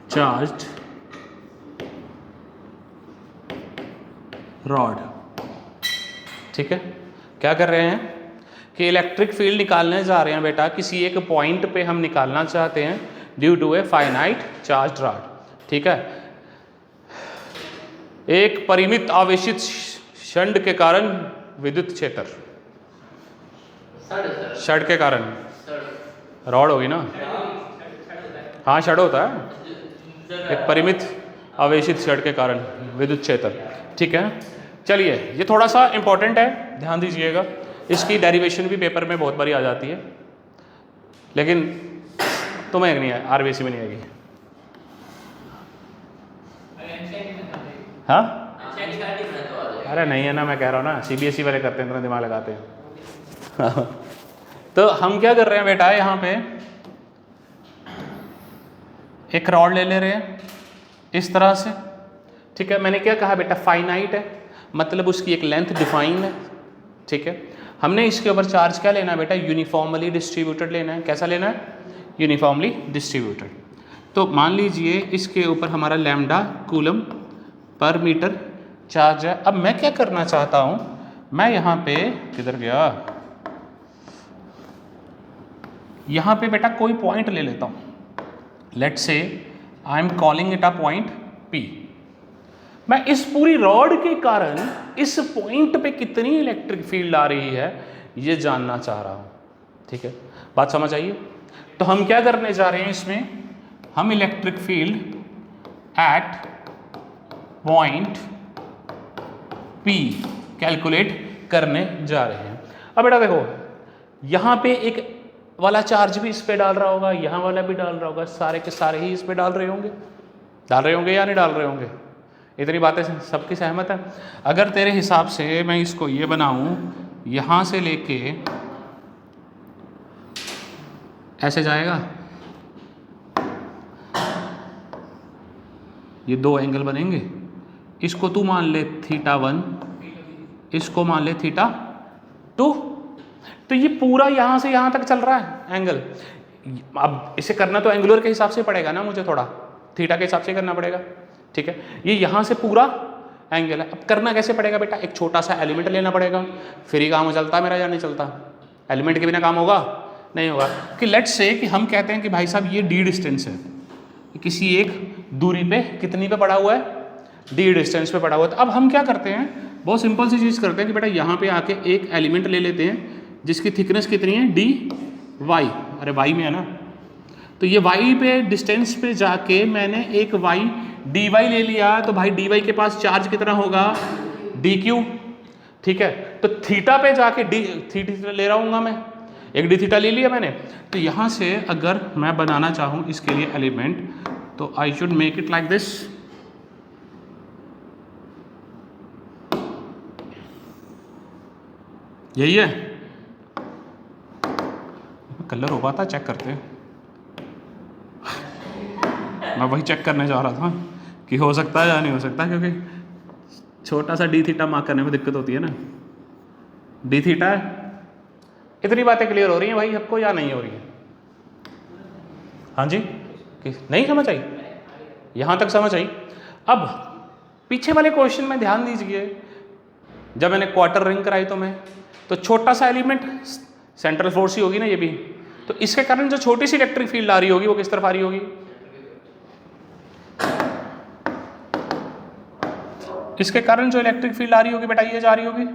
charged rod. ठीक है, क्या कर रहे हैं कि इलेक्ट्रिक फील्ड निकालने जा रहे हैं बेटा। किसी एक पॉइंट पे हम निकालना चाहते हैं due to a finite charge rod. ठीक है, एक परिमित आवेशित शंड के कारण विद्युत क्षेत्र, शड के कारण रॉड होगी ना। हाँ, शड होता है, एक परिमित आवेशित शड के कारण विद्युत क्षेत्र। ठीक है, चलिए ये थोड़ा सा इंपॉर्टेंट है, ध्यान दीजिएगा। इसकी डेरिवेशन भी पेपर में बहुत बारी आ जाती है, लेकिन तुम्हें नहीं है, आरबीसी में नहीं आएगी। हाँ, अरे नहीं है ना, मैं कह रहा हूँ ना, सीबीएसई वाले करते हैं, इतना दिमाग लगाते हैं तो हम क्या कर रहे हैं बेटा, यहाँ पे एक रॉड ले रहे हैं इस तरह से। ठीक है, मैंने क्या कहा बेटा, फाइनाइट है, मतलब उसकी एक लेंथ डिफाइन है। ठीक है, हमने इसके ऊपर चार्ज क्या लेना है बेटा, यूनिफॉर्मली डिस्ट्रीब्यूटेड लेना है। कैसा लेना है? Uniformly distributed. तो मान लीजिए इसके ऊपर हमारा lambda coulomb per metre charge है। अब मैं क्या करना चाहता हूँ, मैं यहाँ पे किधर गया, यहाँ पे बेटा कोई पॉइंट ले लेता हूँ। Let's say I am calling it a point P। मैं इस पूरी रॉड के कारण इस पॉइंट पे कितनी इलेक्ट्रिक फील्ड आ रही है ये जानना चाह रहा हूँ। ठीक है, बात समझ आइए। तो हम क्या करने जा रहे हैं इसमें, हम electric field at point P calculate करने जा रहे हैं। अब बेटा देखो, यहाँ पे एक वाला चार्ज भी इस पे डाल रहा होगा, यहाँ वाला भी डाल रहा होगा, सारे के सारे ही इस पे डाल रहे होंगे या नहीं डाल रहे होंगे? इतनी बातें सबकी सहमत है। अगर तेरे हिसाब से मैं इसको ये बनाऊं, यहाँ से लेके ऐसे जाएगा, ये 2 एंगल बनेंगे। इसको तू मान ले θ1, इसको मान ले θ2। तो ये पूरा यहाँ से यहाँ तक चल रहा है एंगल। अब इसे करना तो एंगुलर के हिसाब से पड़ेगा ना मुझे, थोड़ा थीटा के हिसाब से करना पड़ेगा। ठीक है, ये यहाँ से पूरा एंगल है। अब करना कैसे पड़ेगा बेटा, एक छोटा सा एलिमेंट लेना पड़ेगा, फिर ही काम चलता मेरा या नहीं चलता, एलिमेंट के बिना काम होगा नहीं होगा। कि लेट्स से कि हम कहते हैं कि भाई साहब ये डी डिस्टेंस है, किसी एक दूरी पे कितनी पे पड़ा हुआ है, डी डिस्टेंस पे पड़ा हुआ है। तो अब हम क्या करते हैं, बहुत सिंपल सी चीज़ करते हैं कि बेटा यहाँ पे आके एक एलिमेंट ले लेते हैं जिसकी थिकनेस कितनी है, डी वाई, अरे वाई में है ना, तो ये वाई पे डिस्टेंस पे जाके मैंने एक वाई डी वाई ले लिया, तो भाई डी वाई के पास चार्ज कितना होगा, डी क्यू, ठीक है। तो थीटा पे जाके डी थीटा ले रहा हूँ मैं, एक डी थीटा ले लिया मैंने। तो यहाँ से अगर मैं बनाना चाहूँ इसके लिए एलिमेंट, तो I should make it like this, यही है, कलर हो पाता, चेक करते हैं। मैं वही चेक करने जा रहा था कि हो सकता है या नहीं हो सकता, क्योंकि छोटा सा डी थीटा मार्क करने में दिक्कत होती है ना। डी थीटा है, इतनी बातें क्लियर हो रही हैं भाई आपको या नहीं हो रही है? हाँ जी, कि नहीं समझ आई, यहाँ तक समझ आई। अब पीछे वाले क्वेश्चन में ध्यान दीजिए, जब मैंने क्वार्टर रिंग कराई तो छोटा सा एलिमेंट सेंट्रल फोर्स ही होगी ना ये भी, तो इसके कारण जो छोटी सी इलेक्ट्रिक फील्ड आ रही होगी वो किस तरफ आ रही होगी, इसके कारण जो इलेक्ट्रिक फील्ड आ रही होगी बेटा ये जा रही होगी,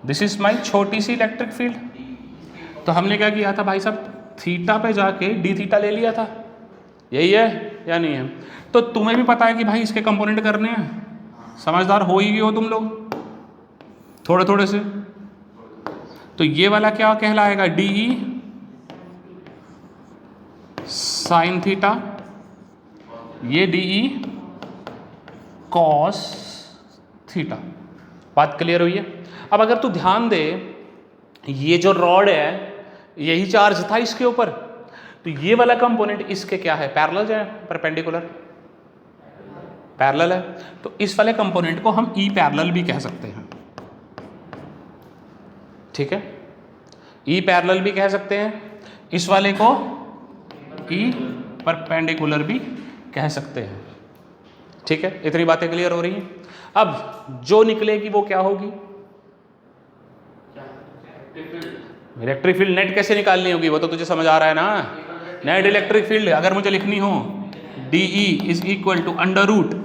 दिस इज माई छोटी सी इलेक्ट्रिक फील्ड। तो हमने क्या किया था भाई साहब, थीटा पे जाके डी थीटा ले लिया था, यही है या नहीं है? तो तुम्हें भी पता है कि भाई इसके कंपोनेंट करने हैं, समझदार हो ही गए हो तुम लोग थोड़े थोड़े से। तो ये वाला क्या कहलाएगा, डी ई साइन थीटा, ये डी ई कॉस थीटा। बात क्लियर हुई है? अब अगर तू ध्यान दे, ये जो रॉड है यही चार्ज था इसके ऊपर, तो ये वाला कंपोनेंट इसके क्या है, पैरेलल है, परपेंडिकुलर पैरेलल है, तो इस वाले कंपोनेंट को हम ई पैरेलल भी कह सकते हैं, ठीक है, ई पैरेलल भी कह सकते हैं, इस वाले को ई परपेंडिकुलर भी कह सकते हैं, ठीक है। इतनी बातें क्लियर हो रही हैं? अब जो निकलेगी वो क्या होगी, इलेक्ट्रिक फील्ड। नेट कैसे निकालनी होगी वो तो तुझे समझ आ रहा है ना, नेट इलेक्ट्रिक फील्ड अगर मुझे लिखनी हो, d E is equal to under root,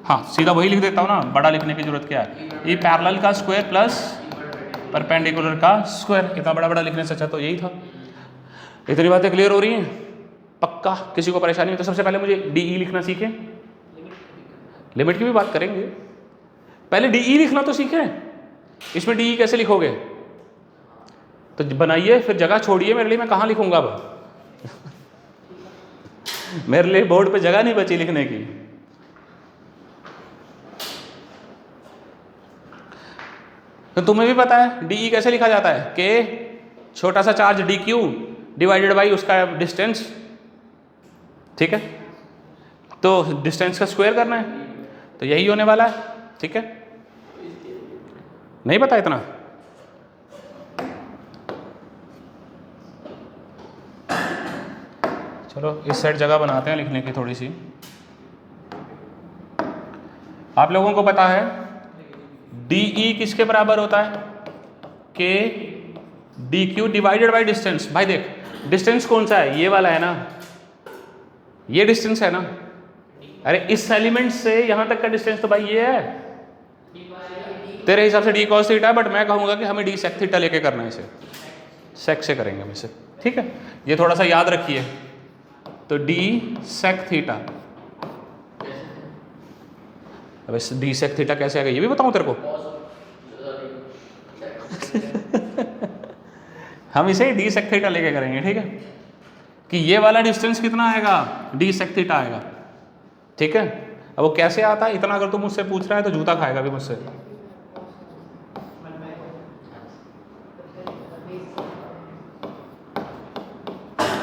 हाँ सीधा वही लिख देता हूँ ना, बड़ा लिखने की जरूरत क्या है, ई पैरेलल का स्क्वायर प्लस परपेंडिकुलर का स्क्वायर, इतना बड़ा बड़ा लिखने से अच्छा तो यही था। इतनी बातें क्लियर हो रही हैं? पक्का किसी को परेशानी हो तो सबसे पहले मुझे डी ई लिखना सीखें, लिमिट की भी बात करेंगे, पहले डी ई लिखना तो सीखें। इसमें डी ई कैसे लिखोगे, तो बनाइए फिर जगह छोड़िए मेरे लिए, मैं कहाँ लिखूंगा अब मेरे लिए बोर्ड पे जगह नहीं बची लिखने की। तो तुम्हें भी पता है डी ई कैसे लिखा जाता है, के छोटा सा charge D Q divided by उसका डिस्टेंस, ठीक है, तो डिस्टेंस का स्क्वायर करना है, तो यही होने वाला है, ठीक है। नहीं पता इतना? चलो इस साइड जगह बनाते हैं लिखने की थोड़ी सी। आप लोगों को पता है डी ई किसके बराबर होता है, k d Q divided by distance. भाई देख डिस्टेंस कौन सा है, ये वाला है ना, ये डिस्टेंस है ना, अरे इस एलिमेंट से यहां तक का डिस्टेंस तो भाई ये है, तेरे हिसाब से डी कॉस थीटा, बट मैं कहूंगा कि हमें डी सेक थीटा लेके करना है, इसे सेक से करेंगे हम इसे, ठीक है, ये थोड़ा सा याद रखिए। तो डी सेक थीटा, अब इस डी सेक थीटा कैसे आएगा ये भी बताऊं तेरे को हम इसे डी सेक थीटा लेके करेंगे, ठीक है, कि ये वाला डिस्टेंस कितना आएगा, डी सेक थीटा आएगा, ठीक है। अब वो कैसे आता है इतना, अगर तू मुझसे पूछ रहा है तो जूता खाएगा भी मुझसे।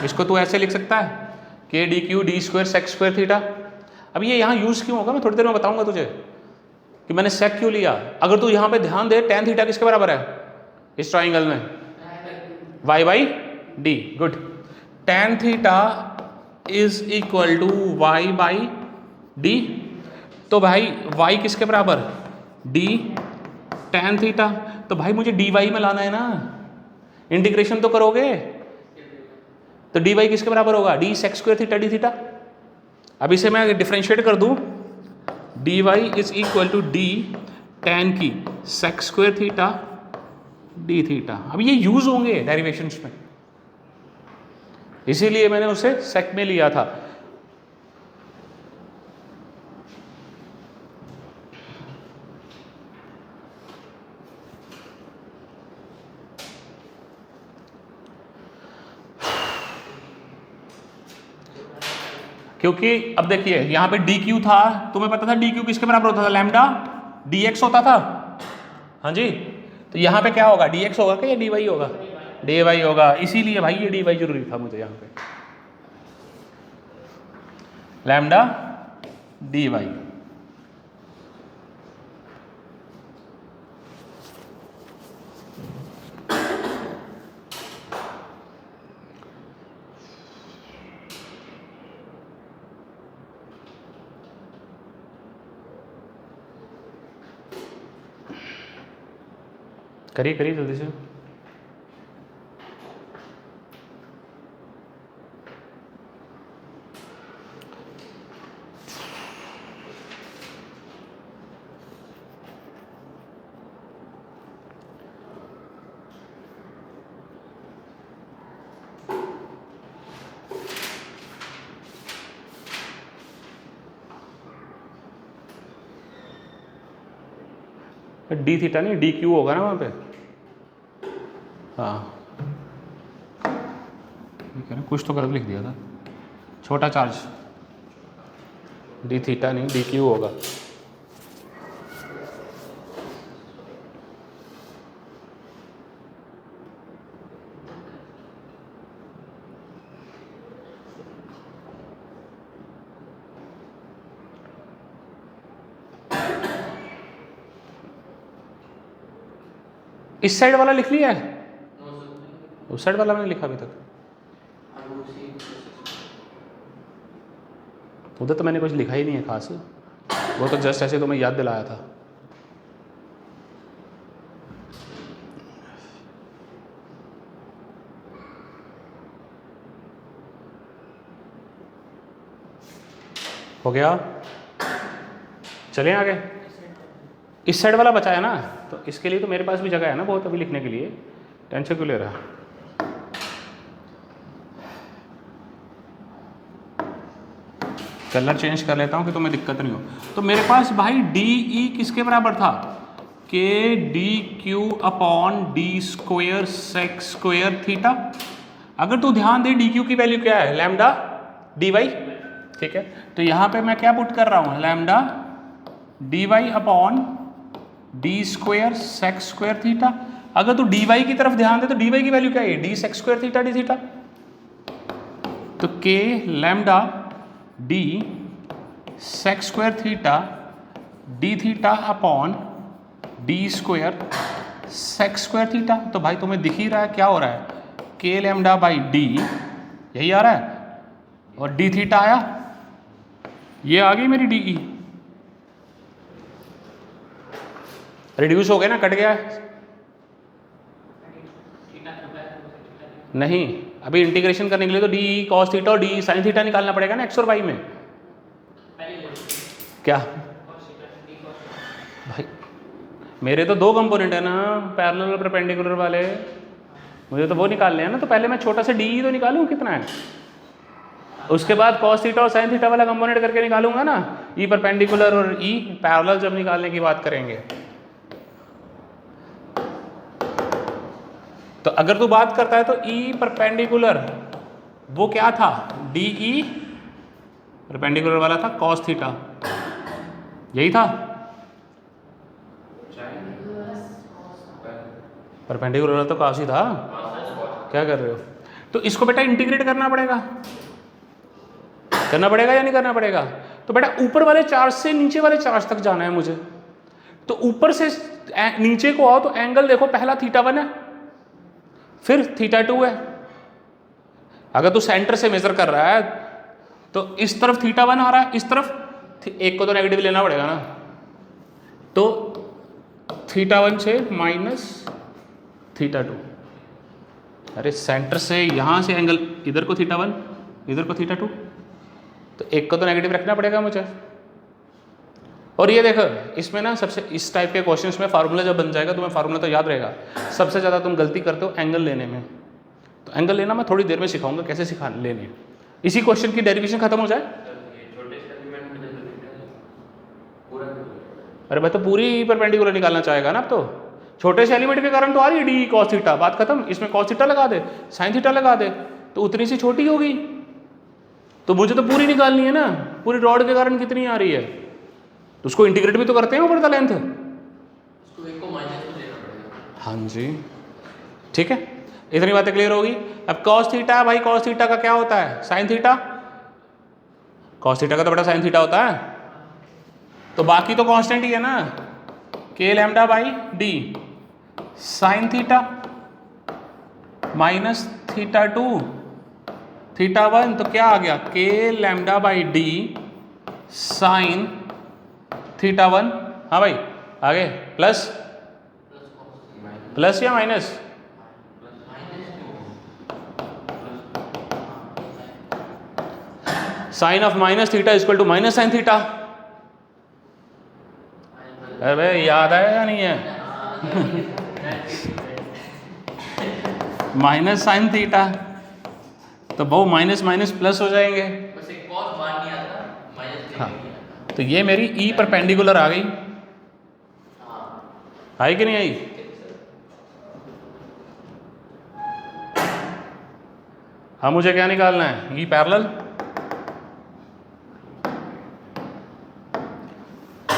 इसको तू ऐसे लिख सकता है, k d q d square sec square theta. अब ये यहाँ यूज क्यों होगा मैं थोड़ी देर में बताऊंगा तुझे कि मैंने सेक क्यों लिया। अगर तू यहाँ पे ध्यान दे, टेन थीटा किसके बराबर है इस ट्राइंगल में, y by d, good. Tan theta is equal to y by d. तो भाई y किसके बराबर, d tan थीटा। तो भाई मुझे dy में लाना है ना, इंटीग्रेशन तो करोगे, तो dy किसके बराबर होगा, d sec square theta d theta. अब इसे मैं डिफ्रेंशिएट कर दूं, dy is equal to d tan की sec square theta d theta. अब ये यूज होंगे डेरिवेशंस में, इसीलिए मैंने उसे sec में लिया था। क्योंकि अब देखिए यहाँ पे डी क्यू था, तुम्हें पता था डी क्यू किसके बराबर होता था, लैम्डा डी एक्स होता था। हाँ जी, तो यहाँ पे क्या होगा, डी एक्स होगा क्या या डी वाई होगा, डी वाई होगा। इसीलिए भाई ये डी वाई जरूरी था मुझे यहाँ पे, लैम्डा डी वाई। करिए करिए जल्दी से। डी थीटा नहीं डी क्यू होगा ना वहाँ पे। हाँ ठीक है ना, कुछ तो गलत लिख दिया था, छोटा चार्ज डी थीटा नहीं डी क्यू होगा। इस साइड वाला लिख लिया है, उस साइड वाला मैंने लिखा अभी तक, उधर तो मैंने कुछ लिखा ही नहीं है खास, वो तो जस्ट ऐसे तो मैं याद दिलाया था। हो गया, चलें आगे। इस साइड वाला बचा है ना, तो इसके लिए तो मेरे पास भी जगह है ना बहुत अभी लिखने के लिए, टेंशन क्यों ले रहा है। कलर चेंज कर लेता हूँ कि तुम्हें दिक्कत नहीं हो। तो मेरे पास भाई डी ई किसके बराबर था, k d q upon d square sec square theta. अगर तू ध्यान दे डी क्यू की वैल्यू क्या है, लैम्डा डी वाई, ठीक है। तो यहाँ पे मैं क्या पुट कर रहा हूँ, lambda d y upon d square sec square theta. अगर तू डी वाई की तरफ ध्यान दे तो डी वाई की वैल्यू क्या है, d sec square theta d theta. तो k lambda d sec square theta d theta upon d square sec square theta. तो भाई तुम्हें दिख ही रहा है क्या हो रहा है, के लैम्डा बाई डी यही आ रहा है, और डी थीटा आया, ये आ गई मेरी डी ई। रिड्यूस हो गया ना, कट गया नहीं। अभी इंटीग्रेशन करने के लिए तो डी कॉस थीटा और डी साइन थीटा निकालना पड़ेगा ना एक्स और वाई में। क्या भाई, मेरे तो दो कंपोनेंट है ना, पैरेलल और परपेंडिकुलर वाले, मुझे तो वो निकालने हैं ना। तो पहले मैं छोटा सा डी तो निकालूं कितना है, उसके बाद कॉस थीटा और साइन थीटा वाला कंपोनेंट करके निकालूंगा ना, ई परपेंडिकुलर और ई पैरेलल जब निकालने की बात करेंगे। तो अगर तू बात करता है तो ई परपेंडिकुलर वो क्या था, डी ई परपेंडिकुलर वाला था कॉस थीटा, यही था। परपेंडिकुलर वाला तो कॉस ही था, क्या कर रहे हो। तो इसको बेटा इंटीग्रेट करना पड़ेगा, करना पड़ेगा या नहीं करना पड़ेगा। तो बेटा ऊपर वाले चार्ज से नीचे वाले चार्ज तक जाना है मुझे। तो ऊपर से नीचे को आओ तो एंगल देखो, पहला θ1 है, फिर θ2 है। अगर तू सेंटर से मेजर कर रहा है तो इस तरफ θ1 आ रहा है, इस तरफ एक को तो नेगेटिव लेना पड़ेगा ना, तो θ1 से माइनस θ2। अरे सेंटर से यहाँ से एंगल, इधर को θ1 इधर को θ2, तो एक को तो नेगेटिव रखना पड़ेगा मुझे। और ये देखो इसमें ना सबसे, इस टाइप के क्वेश्चंस में फार्मूला जब बन जाएगा, तुम्हें फार्मूला तो याद रहेगा। सबसे ज़्यादा तुम गलती करते हो एंगल लेने में, तो एंगल लेना मैं थोड़ी देर में सिखाऊंगा कैसे सिखा लेने। इसी क्वेश्चन की डेरिवेशन खत्म हो जाए। अरे भाई तो पूरी परपेंडिकुलर निकालना चाहेगा ना अब तो। छोटे से एलिमेंट के कारण तो आ रही है डी कॉस थीटा, बात खत्म। इसमें कॉस थीटा लगा दे, साइन थीटा लगा दे, तो उतनी सी छोटी होगी। तो मुझे तो पूरी निकालनी है ना, पूरी रॉड के कारण कितनी आ रही है, तो उसको इंटीग्रेट भी तो करते हैं ऊपर द लेंथ। हाँ जी ठीक है, इतनी बातें क्लियर होगी। अब कॉस थीटा, भाई कॉस थीटा का क्या होता है, साइन थीटा। कॉस थीटा का तो बड़ा साइन थीटा होता है, तो बाकी तो कांस्टेंट ही है ना, K lambda by D sine theta minus θ2 θ1, तो क्या आ गया, के लैम्डा बाई डी साइन θ1। हाँ भाई आगे प्लस, प्लस या minus, sine of minus theta equal to minus sine theta. अरे भाई याद है या नहीं है? माइनस साइन थीटा, तो बहु माइनस माइनस प्लस हो जाएंगे। हाँ तो ये मेरी ई परपेंडिकुलर आ गई, आई कि नहीं आई? हाँ मुझे क्या निकालना है, ई पैरेलल।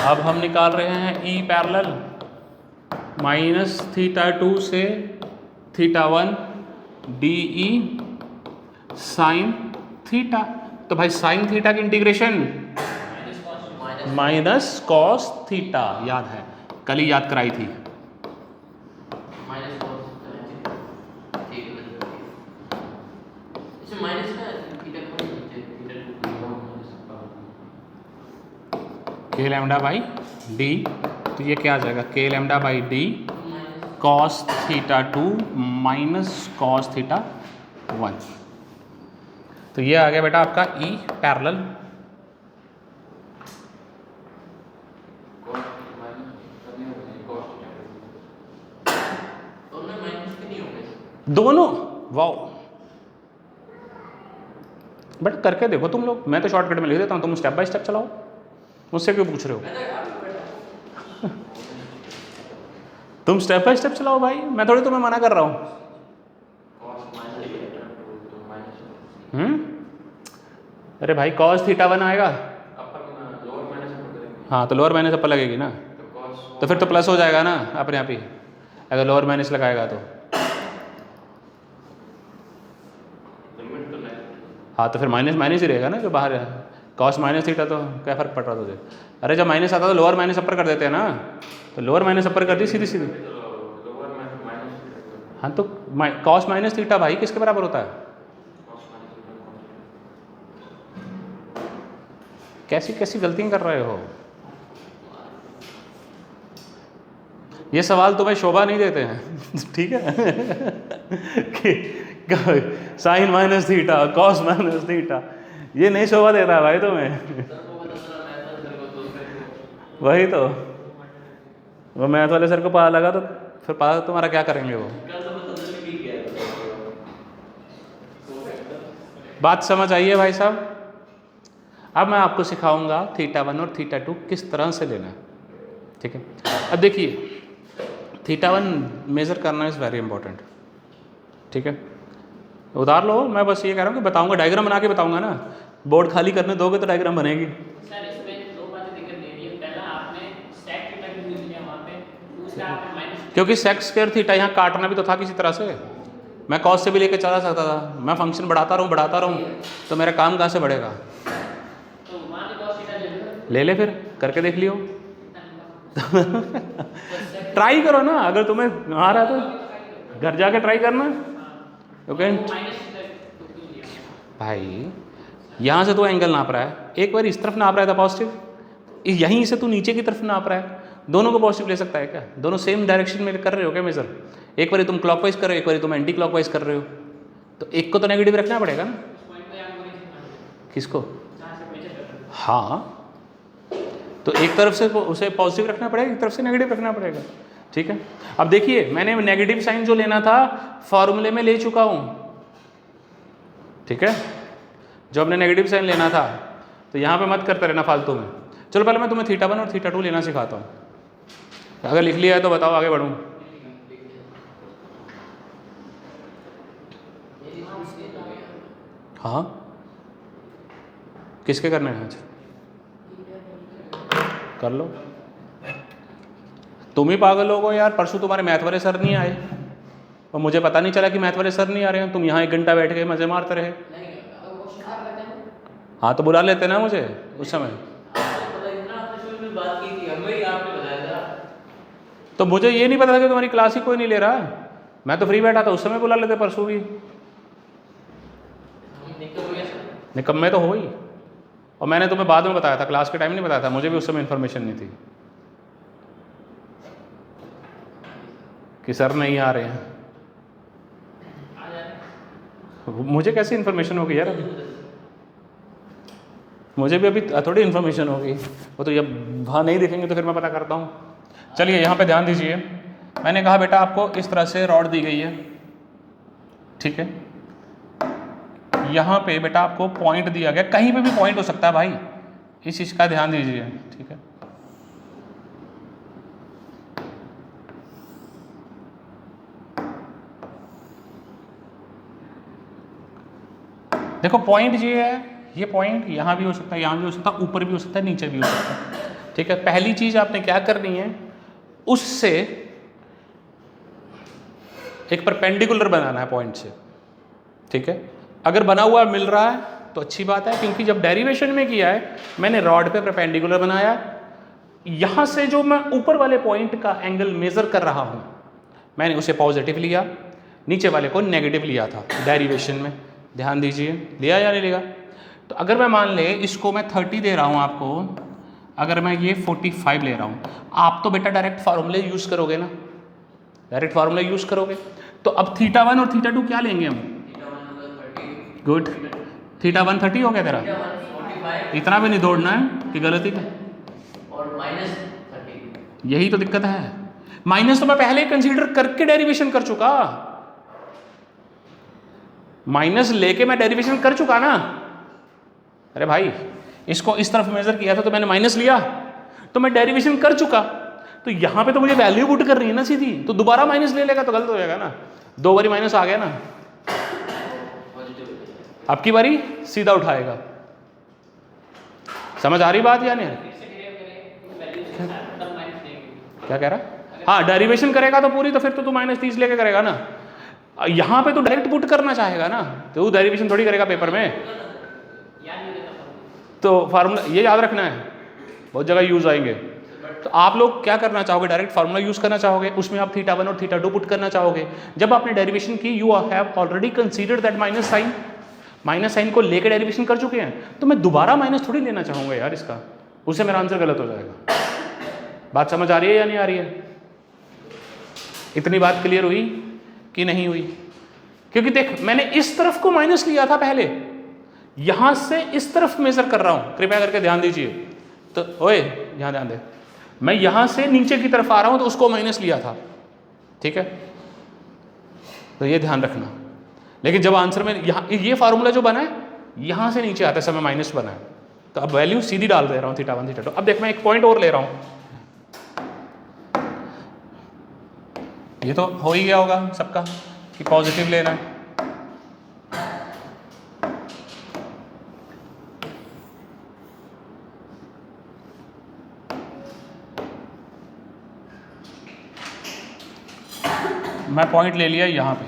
अब हम निकाल रहे हैं ई पैरेलल माइनस θ2 से θ1 डी ई साइन थीटा। तो भाई साइन थीटा की इंटीग्रेशन माइनस कॉस थीटा, याद है कल ही याद कराई थी। के लैम्डा बाई डी, तो ये क्या आ जाएगा, K lambda by D cos θ2 माइनस कॉस θ1। तो ये आ गया बेटा आपका ई पैरेलल। दोनों वाओ, बट करके देखो तुम लोग, मैं तो शॉर्टकट में लिख देता हूँ, तुम स्टेप बाय स्टेप चलाओ, मुझसे क्यों पूछ रहे हो? तुम स्टेप बाय स्टेप चलाओ भाई, मैं थोड़ी तुम्हें मना कर रहा हूँ। अरे भाई कॉस θ1 आएगा, हाँ तो लोअर माइनस अपर लगेगी ना, तो फिर तो प्लस हो जाएगा ना अपने आप ही, अगर लोअर माइनस लगाएगा तो। हाँ तो फिर माइनस माइनस ही रहेगा ना जो बाहर है, कॉस माइनस थीटा, तो क्या फ़र्क पड़ रहा तुझे? अरे जब माइनस आता तो लोअर माइनस अपर कर देते हैं ना, तो लोअर माइनस अपर कर दी सीधी सीधी। हाँ तो कॉस माइनस थीटा भाई किसके बराबर होता है? कैसी कैसी गलतियाँ कर रहे हो? ये सवाल तुम्हें शोभा नहीं देते हैं ठीक है कि sine minus theta cos minus theta, ये नहीं शोभा देता है भाई तुम्हें। वही तो, वो मैथ वाले सर को पता लगा तो फिर पता तुम्हारा क्या करेंगे वो। बात समझ आइए भाई साहब। अब मैं आपको सिखाऊंगा θ1 और θ2 किस तरह से लेना है, ठीक है? अब देखिए θ1 मेज़र करना इज़ वेरी इंपॉर्टेंट, ठीक है? उतार लो, मैं बस ये कह रहा हूँ कि बताऊंगा, डायग्राम बना के बताऊंगा ना, बोर्ड खाली करने दोगे तो डायग्राम बनेगी। सर इसमें दो बातें दिक्कत दे रही है, पहला आपने सेक थीटा क्यों यूज किया वहाँ पे, दूसरा आपने माइनस, क्योंकि सेक स्क्वायर थीटा यहाँ काटना भी तो था किसी तरह से, मैं कॉस से भी लेके चला सकता था, मैं फंक्शन बढ़ाता रहूँ तो मेरा काम कहाँ से बढ़ेगा? तो वहाँ पे कॉस थीटा ले ले फिर करके देख लियो ट्राई करो ना, अगर तुम्हें आ रहा है तो घर जाके ट्राई करना। ओके भाई यहाँ से तो एंगल नाप रहा है, एक बार इस तरफ नाप रहा था पॉजिटिव, यहीं से तू नीचे की तरफ नाप रहा है, दोनों को पॉजिटिव ले सकता है क्या? दोनों सेम डायरेक्शन में कर रहे हो क्या मेजर? एक बार तुम क्लॉकवाइज कर रहे हो, एक बार तुम एंटी क्लॉकवाइज कर रहे हो, तो एक को तो नेगेटिव रखना पड़ेगा ना। किसको? हाँ, तो एक तरफ से उसे पॉजिटिव रखना पड़ेगा, एक तरफ से नेगेटिव रखना पड़ेगा। ठीक है, अब देखिए मैंने नेगेटिव साइन जो लेना था फॉर्मूले में ले चुका हूँ। ठीक है, जो हमने नेगेटिव साइन लेना था, तो यहाँ पे मत करते रहना फालतू में। चलो पहले मैं तुम्हें θ1 और θ2 लेना सिखाता हूँ। अगर लिख लिया है तो बताओ, आगे बढ़ूँ? हाँ, किसके करने हैं आज? कर लो। तुम ही पागल हो गो यार, परसों तुम्हारे मैथ वाले सर नहीं आए और मुझे पता नहीं चला कि मैथ वाले सर नहीं आ रहे हैं, तुम यहाँ 1 घंटा बैठ के मजे मारते रहे। हाँ तो बुला लेते ना मुझे उस समय। तो मुझे ये नहीं पता था कि तुम्हारी क्लास ही कोई नहीं ले रहा, मैं तो फ्री बैठा था, उस समय बुला लेते परसों भी। निकम्मे तो हो ही, और मैंने तुम्हें बाद में बताया था, क्लास के टाइम नहीं बताया था, मुझे भी उस समय इन्फॉर्मेशन नहीं थी कि सर नहीं आ रहे हैं। मुझे कैसी इन्फॉर्मेशन होगी यार? अभी मुझे भी अभी थोड़ी इन्फॉर्मेशन होगी, वो तो जब वहाँ नहीं दिखेंगे तो फिर मैं पता करता हूँ। चलिए यहाँ पे ध्यान दीजिए, मैंने कहा बेटा आपको इस तरह से रॉड दी गई है, ठीक है, यहाँ पे बेटा आपको पॉइंट दिया गया, कहीं पे भी पॉइंट हो सकता है भाई, इस चीज़ का ध्यान दीजिए। ठीक है, देखो पॉइंट ये है, ये पॉइंट यहाँ भी हो सकता है, यहाँ भी हो सकता है, ऊपर भी हो सकता है, नीचे भी हो सकता है। ठीक है, पहली चीज़ आपने क्या करनी है, उससे एक परपेंडिकुलर बनाना है पॉइंट से। ठीक है, अगर बना हुआ मिल रहा है तो अच्छी बात है, क्योंकि जब डेरिवेशन में किया है मैंने रॉड पे परपेंडिकुलर बनाया, यहाँ से जो मैं ऊपर वाले पॉइंट का एंगल मेजर कर रहा हूँ मैंने उसे पॉजिटिव लिया, नीचे वाले को नेगेटिव लिया था डेरिवेशन में। ध्यान दीजिए, लिया या नहीं लिया? तो अगर मैं मान ले इसको मैं 30 दे रहा हूँ आपको, अगर मैं ये 45 ले रहा हूँ, आप तो बेटा डायरेक्ट फार्मूले यूज़ करोगे ना, डायरेक्ट फार्मूला यूज़ करोगे। तो अब θ1 और θ2 क्या लेंगे हम? गुड, θ1 30 हो गया तेरा, इतना भी नहीं दौड़ना है कि गलती पे, और -30, यही तो दिक्कत है। माइनस तो मैं पहले ही कंसीडर करके डेरिवेशन कर चुका, माइनस लेके मैं डेरिवेशन कर चुका ना। अरे भाई इसको इस तरफ मेजर किया था तो मैंने माइनस लिया, तो मैं डेरिवेशन कर चुका, तो यहाँ पे तो मुझे वैल्यू पुट करनी है ना सीधी, तो दोबारा माइनस ले लेगा तो गलत हो जाएगा ना, 2 बारी माइनस आ गया ना, अब की बारी सीधा उठाएगा। समझ आ रही बात या नहीं? क्या कह रहा? हाँ, डेरिवेशन करेगा तो पूरी, तो फिर तो तू -30 लेके करेगा ना, यहाँ पे तो डायरेक्ट पुट करना चाहेगा ना, तो वो डेरिवेशन थोड़ी करेगा पेपर में। तो फार्मूला ये याद रखना है, बहुत जगह यूज आएंगे। तो आप लोग क्या करना चाहोगे, डायरेक्ट फार्मूला यूज करना चाहोगे, उसमें आप θ1 और θ2 पुट करना चाहोगे। जब आपने डेरिवेशन की, you have already considered that minus sine को लेकर डेरिवेशन कर चुके हैं, तो मैं दोबारा माइनस थोड़ी लेना चाहूँगा यार इसका, उससे मेरा आंसर गलत हो जाएगा। बात समझ आ रही है या नहीं आ रही है? इतनी बात क्लियर हुई कि नहीं हुई? क्योंकि देख मैंने इस तरफ को माइनस लिया था पहले, यहां से इस तरफ मेजर कर रहा हूं, कृपया करके ध्यान दीजिए। तो ओए यहाँ ध्यान दे, मैं यहां से नीचे की तरफ आ रहा हूं तो उसको माइनस लिया था, ठीक है, तो ये ध्यान रखना। लेकिन जब आंसर में यहाँ ये फार्मूला जो बना है यहां से नीचे आते समय माइनस बना है, तो अब वैल्यू सीधी डाल दे रहा हूँ θ1 θ2। अब देख मैं एक पॉइंट और ले रहा हूँ, ये तो हो ही गया होगा सबका कि पॉजिटिव लेना है। मैं पॉइंट ले लिया यहाँ पे,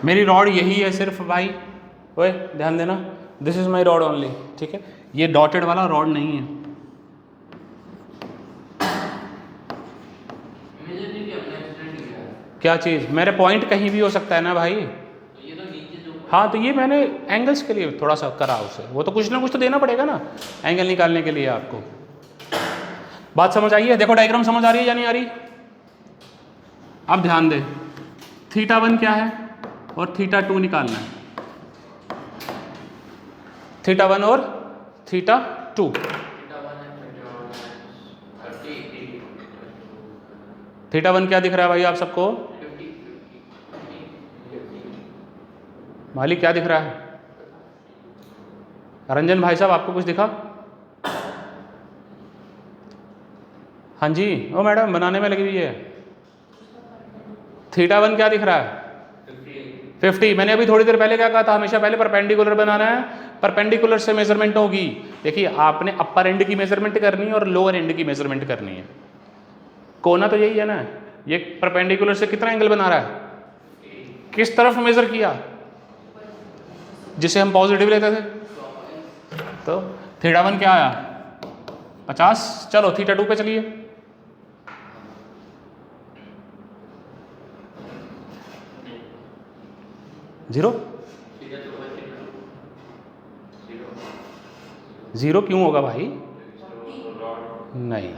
मेरी रॉड यही है सिर्फ भाई, ओए ध्यान देना, this is my rod only, ठीक है, ये डॉटेड वाला रॉड नहीं है। क्या चीज़? मेरे पॉइंट कहीं भी हो सकता है ना भाई। हाँ तो ये मैंने एंगल्स के लिए थोड़ा सा करा उसे, वो तो कुछ ना कुछ तो देना पड़ेगा ना एंगल निकालने के लिए आपको। बात समझ आई है? देखो डायग्राम समझ आ रही है या नहीं आ रही? अब ध्यान दे, θ1 क्या है और θ2 निकालना है, θ1 और θ2। θ1 क्या दिख रहा है भाई आप सबको? मालिक क्या दिख रहा है? रंजन भाई साहब आपको कुछ दिखा? हाँ जी, ओ मैडम बनाने में लगी हुई है। θ1 क्या दिख रहा है? 50। मैंने अभी थोड़ी देर पहले क्या कहा था, हमेशा पहले परपेंडिकुलर बनाना है, परपेंडिकुलर से मेजरमेंट होगी। देखिए आपने अपर एंड की मेजरमेंट करनी है और लोअर एंड की मेजरमेंट करनी है। कोना तो यही है ना, ये परपेंडिकुलर से कितना एंगल बना रहा है, किस तरफ मेजर किया, जिसे हम पॉजिटिव लेते थे। तो θ1 क्या आया? 50। चलो θ2 पे चलिए। जीरो। जीरो क्यों होगा भाई? नहीं,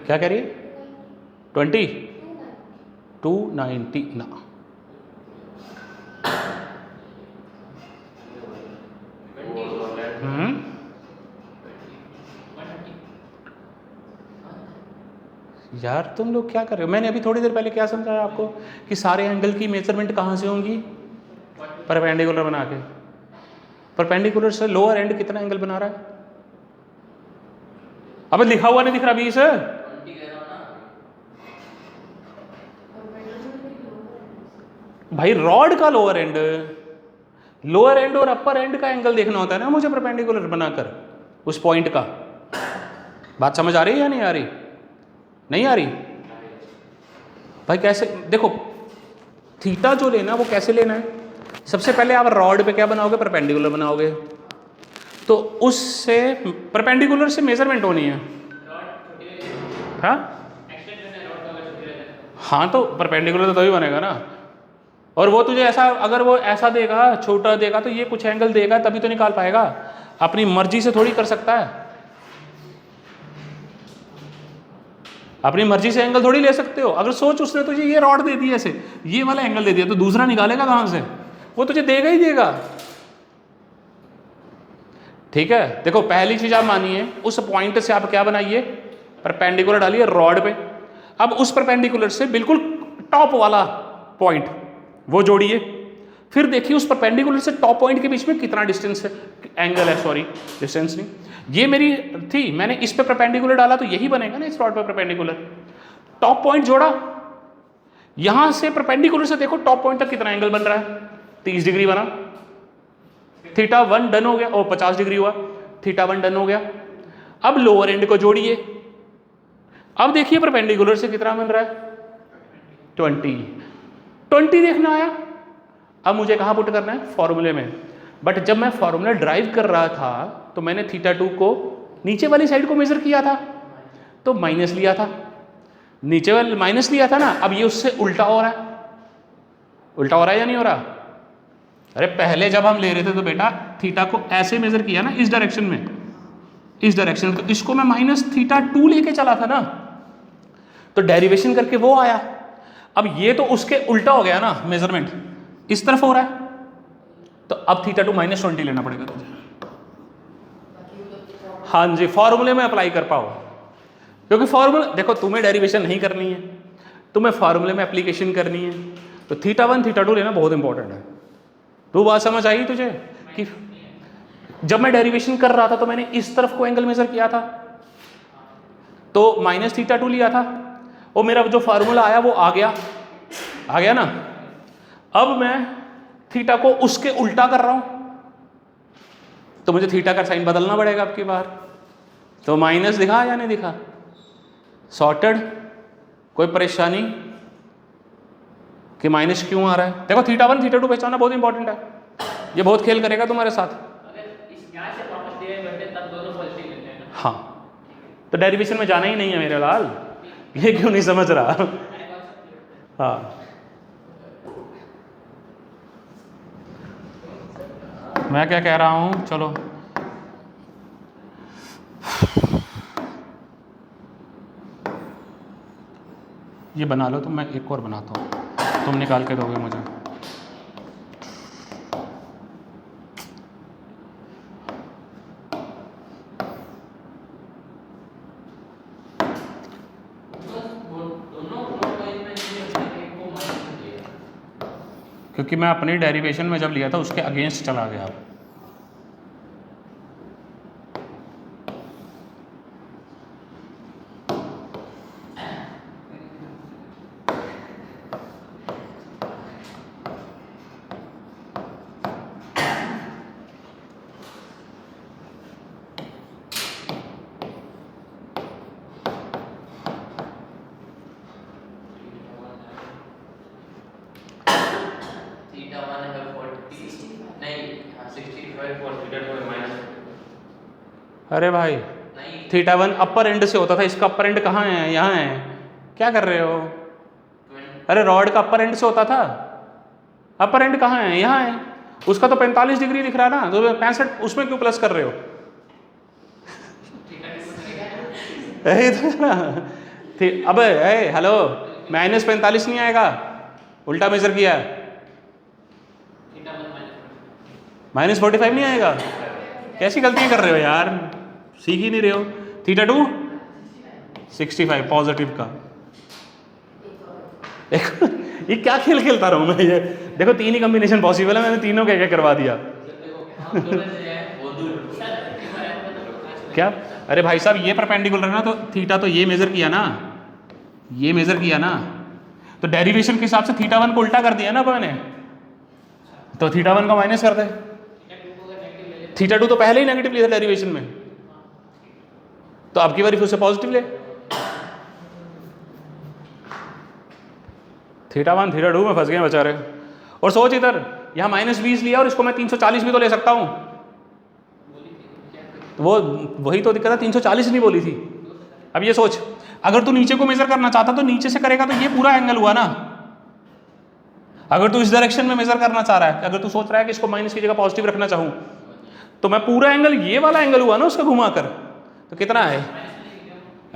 क्या कह रही है? 20 290 ना, यार तुम लोग क्या कर रहे हो? मैंने अभी थोड़ी देर पहले क्या समझाया आपको कि सारे एंगल की मेजरमेंट कहाँ से होंगी? परपेंडिकुलर बना के। परपेंडिकुलर से लोअर एंड कितना एंगल बना रहा है? अब लिखा हुआ नहीं दिख रहा 20 है? भाई रॉड का लोअर एंड और अपर एंड का एंगल देखना होता है ना मुझे परपेंडिकुलर बनाकर उस पॉइंट का। बात समझ आ रही है या नहीं आ रही? नहीं आ रही भाई? कैसे देखो, थीटा जो लेना वो कैसे लेना है? सबसे पहले आप रॉड पे क्या बनाओगे? परपेंडिकुलर बनाओगे, तो उससे परपेंडिकुलर से मेजरमेंट होनी है। हाँ तो परपेंडिकुलर तो ही बनेगा ना, और वो तुझे ऐसा, अगर वो ऐसा देगा, छोटा देगा, तो ये कुछ एंगल देगा तभी तो निकाल पाएगा। अपनी मर्जी से थोड़ी कर सकता है, अपनी मर्जी से एंगल थोड़ी ले सकते हो। अगर सोच उसने तुझे ये रॉड दे दी ऐसे, ये वाला एंगल दे दिया, तो दूसरा निकालेगा कहां से? वो तुझे देगा ही देगा। ठीक है, देखो पहली चीज आप मानिए, उस पॉइंट से आप क्या बनाइए? परपेंडिकुलर डालिए रॉड पे। अब उस परपेंडिकुलर से बिल्कुल टॉप वाला पॉइंट वो जोड़िए, फिर देखिए उस परपेंडिकुलर से टॉप पॉइंट के बीच में कितना डिस्टेंस है, एंगल है, सॉरी डिस्टेंस नहीं, ये मेरी थी, मैंने इस पे परपेंडिकुलर डाला तो यही बनेगा ना, इस रॉड पे परपेंडिकुलर। टॉप पॉइंट जोड़ा, यहां से परपेंडिकुलर से देखो टॉप पॉइंट तक कितना एंगल बन रहा है, 30 डिग्री बना। θ1 डन हो गया, और 50 डिग्री हुआ, θ1 डन हो गया। अब लोअर एंड को जोड़िए, अब देखिए परपेंडिकुलर से कितना बन रहा है, 20 देखना आया। अब मुझे कहां पुट करना है? फॉर्मूले में। बट जब मैं फॉर्मूला ड्राइव कर रहा था तो मैंने θ2 को नीचे वाली साइड को मेजर किया था, तो माइनस लिया था, नीचे वाले माइनस लिया था ना। अब ये उससे उल्टा हो रहा है, उल्टा हो रहा है या नहीं हो रहा? अरे पहले जब हम ले रहे थे तो बेटा थीटा को ऐसे मेजर किया ना, इस डायरेक्शन में, इस डायरेक्शन, तो इसको मैं -θ2 लेके चला था ना, तो डेरिवेशन करके वो आया। अब ये तो उसके उल्टा हो गया ना, मेजरमेंट इस तरफ हो रहा है, तो अब θ2 -20 लेना पड़ेगा तुझे। हाँ जी, फॉर्मूले में अप्लाई कर पाओ, क्योंकि फॉर्मूला देखो, तुम्हें डेरिवेशन नहीं करनी है, तुम्हें फॉर्मूले में एप्लीकेशन करनी है, तो θ1 θ2 लेना बहुत इंपॉर्टेंट है। तो बात समझ आई तुझे कि जब मैं डेरिवेशन कर रहा था तो मैंने इस तरफ को एंगल मेजर किया था, तो -θ2 लिया था, और मेरा जो फार्मूला आया वो आ गया ना। अब मैं थीटा को उसके उल्टा कर रहा हूं, तो मुझे थीटा का साइन बदलना पड़ेगा अब की बार। तो माइनस दिखा या नहीं दिखा? सॉर्टेड, कोई परेशानी? कि माइनस क्यों आ रहा है। देखो θ1 θ2 पहचानना बहुत इंपॉर्टेंट है, ये बहुत खेल करेगा तुम्हारे साथ। अगर इस यहाँ से वापस डिवाइड करते हैं तब दोनों पॉजिटिव लेते हैं ना। हाँ, तो डेरिवेशन में जाना ही नहीं है मेरे लाल, ये क्यों नहीं समझ रहा। हाँ, मैं क्या कह रहा हूँ, चलो ये बना लो तो मैं एक और बनाता हूँ, तुम निकाल के दोगे मुझे। क्योंकि मैं अपनी डेरिवेशन में जब लिया था उसके अगेंस्ट चला गया। अरे भाई θ1 अपर एंड से होता था, इसका अपर एंड कहाँ है, यहाँ है, क्या कर रहे हो। अरे रॉड का अपर एंड से होता था, अपर एंड कहाँ है, यहाँ है, उसका तो 45 डिग्री दिख रहा है ना, तो 65 उसमें क्यों प्लस कर रहे हो। अब हेलो, -45 नहीं आएगा, उल्टा मेजर किया है, -45 नहीं आएगा। कैसी गलतियां कर रहे हो यार, सीख ही नहीं रहे हो। θ2 65 पॉजिटिव का। ये क्या खेल खेलता रहूं मैं, ये देखो 3 ही कॉम्बिनेशन पॉसिबल है, मैंने तीनों क्या क्या करवा दिया। क्या, अरे भाई साहब ये परपेंडिकुलर है ना, तो थीटा तो ये मेजर किया ना, ये मेजर किया ना, तो डेरिवेशन के हिसाब से θ1 को उल्टा कर दिया ना मैंने, तो θ1 को माइनस कर दे। θ2 तो पहले ही नेगेटिव लिया था डेरिवेशन में, तो अब की बारी फिर से पॉजिटिव ले। θ1 θ2 में फंस गए बेचारे। और सोच इधर यहाँ -20 लिया और इसको मैं 340 भी तो ले सकता हूँ, वो वही तो दिक्कत है, 340 नहीं बोली थी। अब ये सोच, अगर तू नीचे को मेजर करना चाहता तो नीचे से करेगा तो ये पूरा एंगल हुआ ना। अगर तू इस डायरेक्शन में मेजर करना चाह रहा है, अगर तू सोच रहा है कि इसको माइनस की जगह पॉजिटिव रखना चाहूँ, तो मैं पूरा एंगल, ये वाला एंगल हुआ ना उसका घुमाकर, तो कितना है,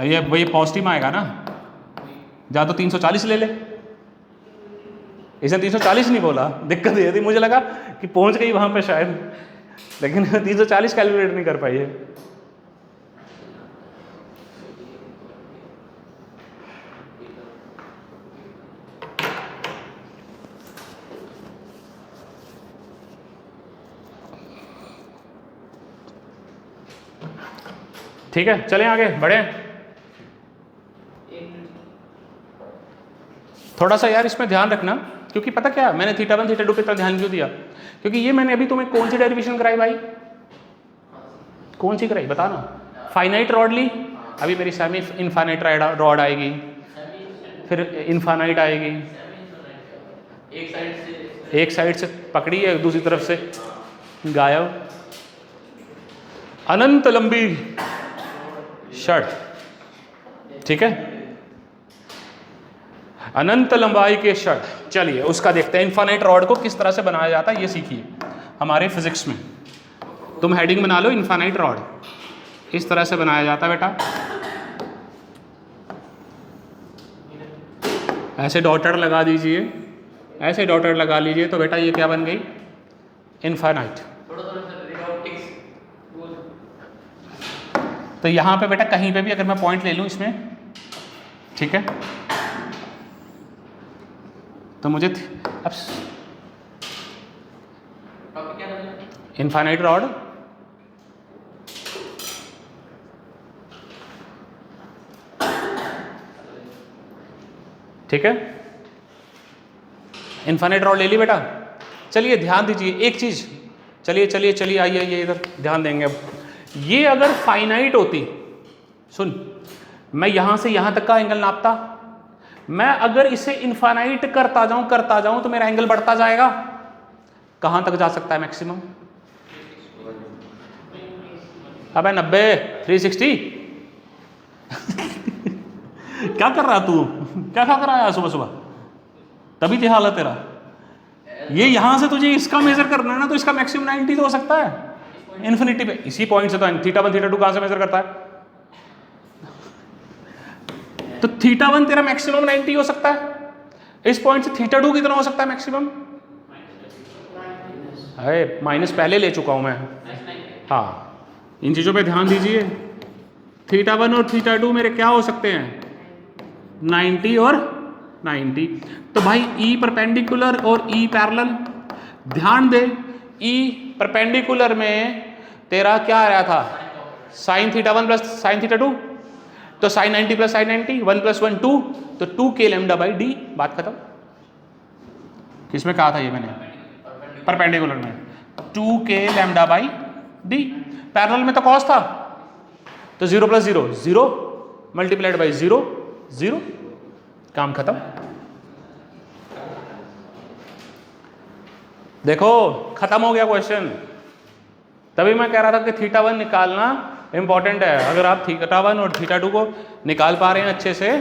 ये वही पॉजिटिव आएगा ना। जा तो 340 ले ले, इसने 340 नहीं बोला, दिक्कत ये थी, मुझे लगा कि पहुंच गई वहां पे शायद, लेकिन 340 कैलकुलेट नहीं कर पाई है। ठीक है, चलें आगे बढ़े। थोड़ा सा यार इसमें ध्यान रखना, क्योंकि पता क्या, मैंने θ1 θ2 पे इतना ध्यान क्यों दिया, क्योंकि ये मैंने अभी तुम्हें कौन सी डेरिवेशन कराई भाई, कौन सी कराई बताना। फाइनाइट रॉड ली, अभी मेरी सेमी इनफाइनाइट रॉड आएगी, फिर इनफाइनाइट आएगी, एक साइड से पकड़ी है, दूसरी तरफ से गायब। अनंत लंबी शर्ट, ठीक है, अनंत लंबाई के शर्ट। चलिए उसका देखते हैं, इनफाइनाइट रॉड को किस तरह से बनाया जाता है ये सीखिए हमारे फिजिक्स में। तुम हेडिंग बना लो, इनफाइनाइट रॉड इस तरह से बनाया जाता है बेटा, ऐसे डॉटर लगा दीजिए, ऐसे डॉटर लगा लीजिए, तो बेटा ये क्या बन गई, इनफाइनाइट। तो यहाँ पे बेटा कहीं पे भी अगर मैं पॉइंट ले लूँ इसमें, ठीक है, तो मुझे अब इनफाइनाइट रॉड, ठीक है, इनफाइनाइट रॉड ले ली बेटा। चलिए ध्यान दीजिए एक चीज, चलिए चलिए चलिए आइए इधर ध्यान देंगे। अब ये अगर फाइनाइट होती, सुन, मैं यहां से यहां तक का एंगल नापता, मैं अगर इसे इनफाइनाइट करता जाऊं तो मेरा एंगल बढ़ता जाएगा। कहां तक जा सकता है मैक्सिमम? अबे 90, 360 क्या कर रहा तू? क्या खा कर आया सुबह सुबह? तभी थी हालत तेरा ये। यहां से तुझे इसका मेजर करना है ना, तो इसका मैक्सिमम 90 तो हो सकता है इन्फिनिटी पे। इसी पॉइंट से तो θ1 θ2 कहां से मेजर करता है? तो θ1 तेरा मैक्सिमम 90 हो सकता है। इस पॉइंट से θ2 कितना हो सकता है मैक्सिमम? अरे माइनस पहले ले चुका हूं मैं। हाँ, इन चीजों पे ध्यान दीजिए। θ1 और θ2 मेरे क्या हो सकते हैं? 90 और 90। तो भाई E परपेंडिकुलर और E पैरेलल, ध्यान दे E परपेंडिकुलर में तेरा क्या आ रहा था? sin θ1 प्लस sin θ2, तो sin 90 प्लस sin 90, 1 प्लस 1 2, तो 2k लैम्डा बाई d। बात खत्म। किसमें कहा था ये मैंने? परपेंडिकुलर में 2k lambda by d। Parallel में तो cos था, तो 0 प्लस 0 0 मल्टीप्लाइड बाई 0 0, काम खत्म। देखो खत्म हो गया क्वेश्चन। तभी मैं कह रहा था कि θ1 निकालना इंपॉर्टेंट है। अगर आप θ1 और θ2 को निकाल पा रहे हैं अच्छे से,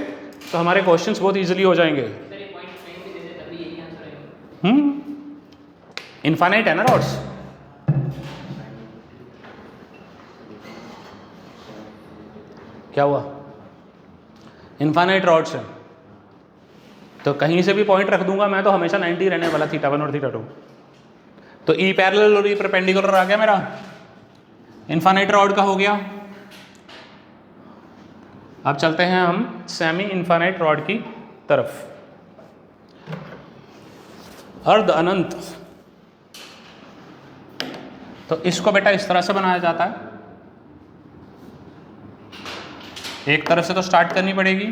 तो हमारे क्वेश्चंस बहुत इजीली हो जाएंगे। इनफाइनाइट है ना रॉड्स। क्या हुआ? इनफाइनाइट रॉड्स है, तो कहीं से भी पॉइंट रख दूंगा मैं, तो हमेशा 90 रहने वाला θ1 और θ2। तो E पैरेलल और E परपेंडिकुलर आ गया मेरा, इनफाइनाइट रॉड का हो गया। अब चलते हैं हम सेमी इनफाइनाइट रॉड की तरफ। अर्ध अनंत, तो इसको बेटा इस तरह से बनाया जाता है। एक तरफ से तो स्टार्ट करनी पड़ेगी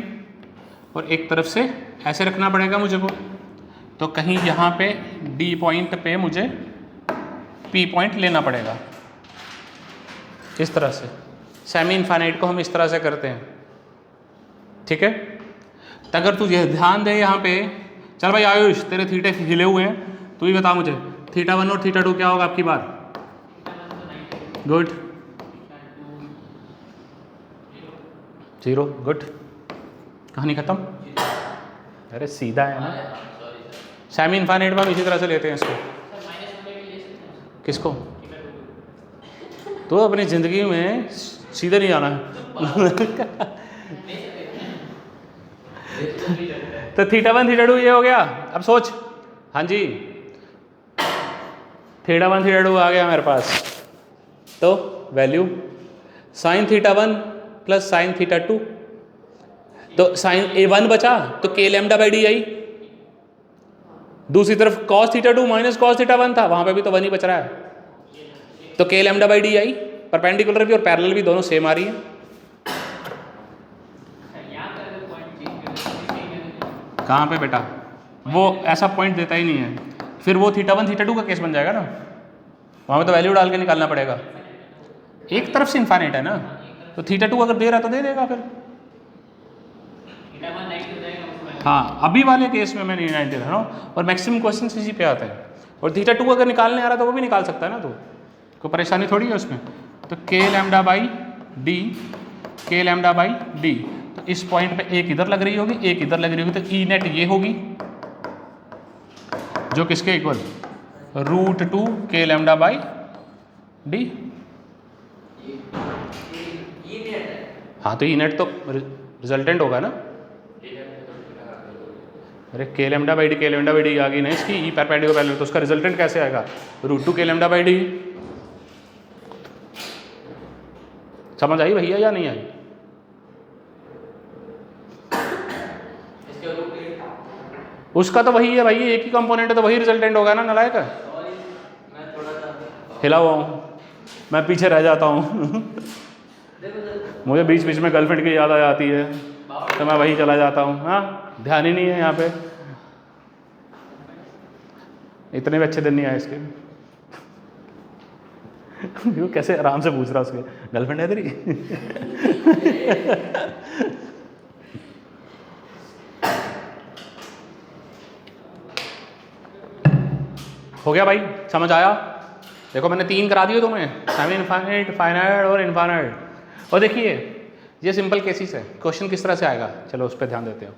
और एक तरफ से ऐसे रखना पड़ेगा मुझे को। तो कहीं यहाँ पे D पॉइंट पे मुझे P पॉइंट लेना पड़ेगा, इस तरह से। सेमी इनफाइनाइट को हम इस तरह से करते हैं, ठीक है। तो अगर तू ये ध्यान दे यहाँ पे, चल भाई आयुष तेरे थीटे हिले हुए हैं, तू ही बता मुझे θ1 और θ2 क्या होगा आपकी बार? गुड, 0, गुड, कहानी खत्म। अरे सीधा है ना। सेमी इनफाइनाइट में हम इसी तरह से लेते हैं इसको। किसको? तो अपनी जिंदगी में सीधे नहीं जाना है। तो θ1 θ2 ये हो गया। अब सोच, हाँ जी, θ1 θ2 आ गया मेरे पास। तो वैल्यू sin θ1 प्लस sin θ2, तो sin A1 बचा तो k lambda by D I. दूसरी तरफ cos θ2 माइनस cos θ1 था, वहां पे भी तो 1 ही बच रहा है, तो k lambda by D I. Perpendicular भी और पैरेलल भी दोनों सेम आ रही है। कहाँ पे बेटा? वो ऐसा पॉइंट देता ही नहीं है। फिर वो θ1 θ2 का केस बन जाएगा ना, वहाँ पे तो वैल्यू डाल के निकालना पड़ेगा। एक तरफ से इनफाइनाइट है ना, तो θ2 अगर दे रहा तो दे देगा फिर। हाँ, अभी वाले केस में मैं 90 दे रहा हूँ और मैक्सिमम क्वेश्चन इसी पे आते हैं। और θ2 अगर निकालने आ रहा तो वो भी निकाल सकता है ना, तो कोई परेशानी थोड़ी है उसमें। तो k lambda by D, k lambda by d, तो इस पॉइंट पे एक इधर लग रही होगी, एक इधर लग रही होगी, तो ई नेट ये होगी जो किसके equal? √2 k lambda by D. हाँ, तो ई नेट तो रिजल्टेंट होगा ना। अरे k lambda by D, k lambda by D आ गई ना इसकी, ई परपेंडिकुलर, तो उसका रिजल्टेंट कैसे आएगा? √2 k लैम्डा बाई डी। समझ आई भैया या नहीं आई? उसका तो वही है भाई, एक ही कंपोनेंट है तो वही रिजल्टेंट होगा ना, नालायक। हिला हुआ हूँ मैं, पीछे रह जाता हूँ। मुझे बीच बीच में गर्लफ्रेंड की याद आ जाती है, तो मैं वही चला जाता हूँ। हाँ, ध्यान ही नहीं है यहाँ पे। इतने भी अच्छे दिन नहीं आए इसके। वो कैसे आराम से पूछ रहा उसके, गर्लफ्रेंड है तेरी? हो गया भाई, समझ आया? देखो मैंने 3 करा दिए तुम्हें, सेमी इनफाइनाइट, फाइनाइट और इनफाइनाइट। और देखिए ये सिंपल केसेस है, क्वेश्चन किस तरह से आएगा, चलो उस पर ध्यान देते हैं।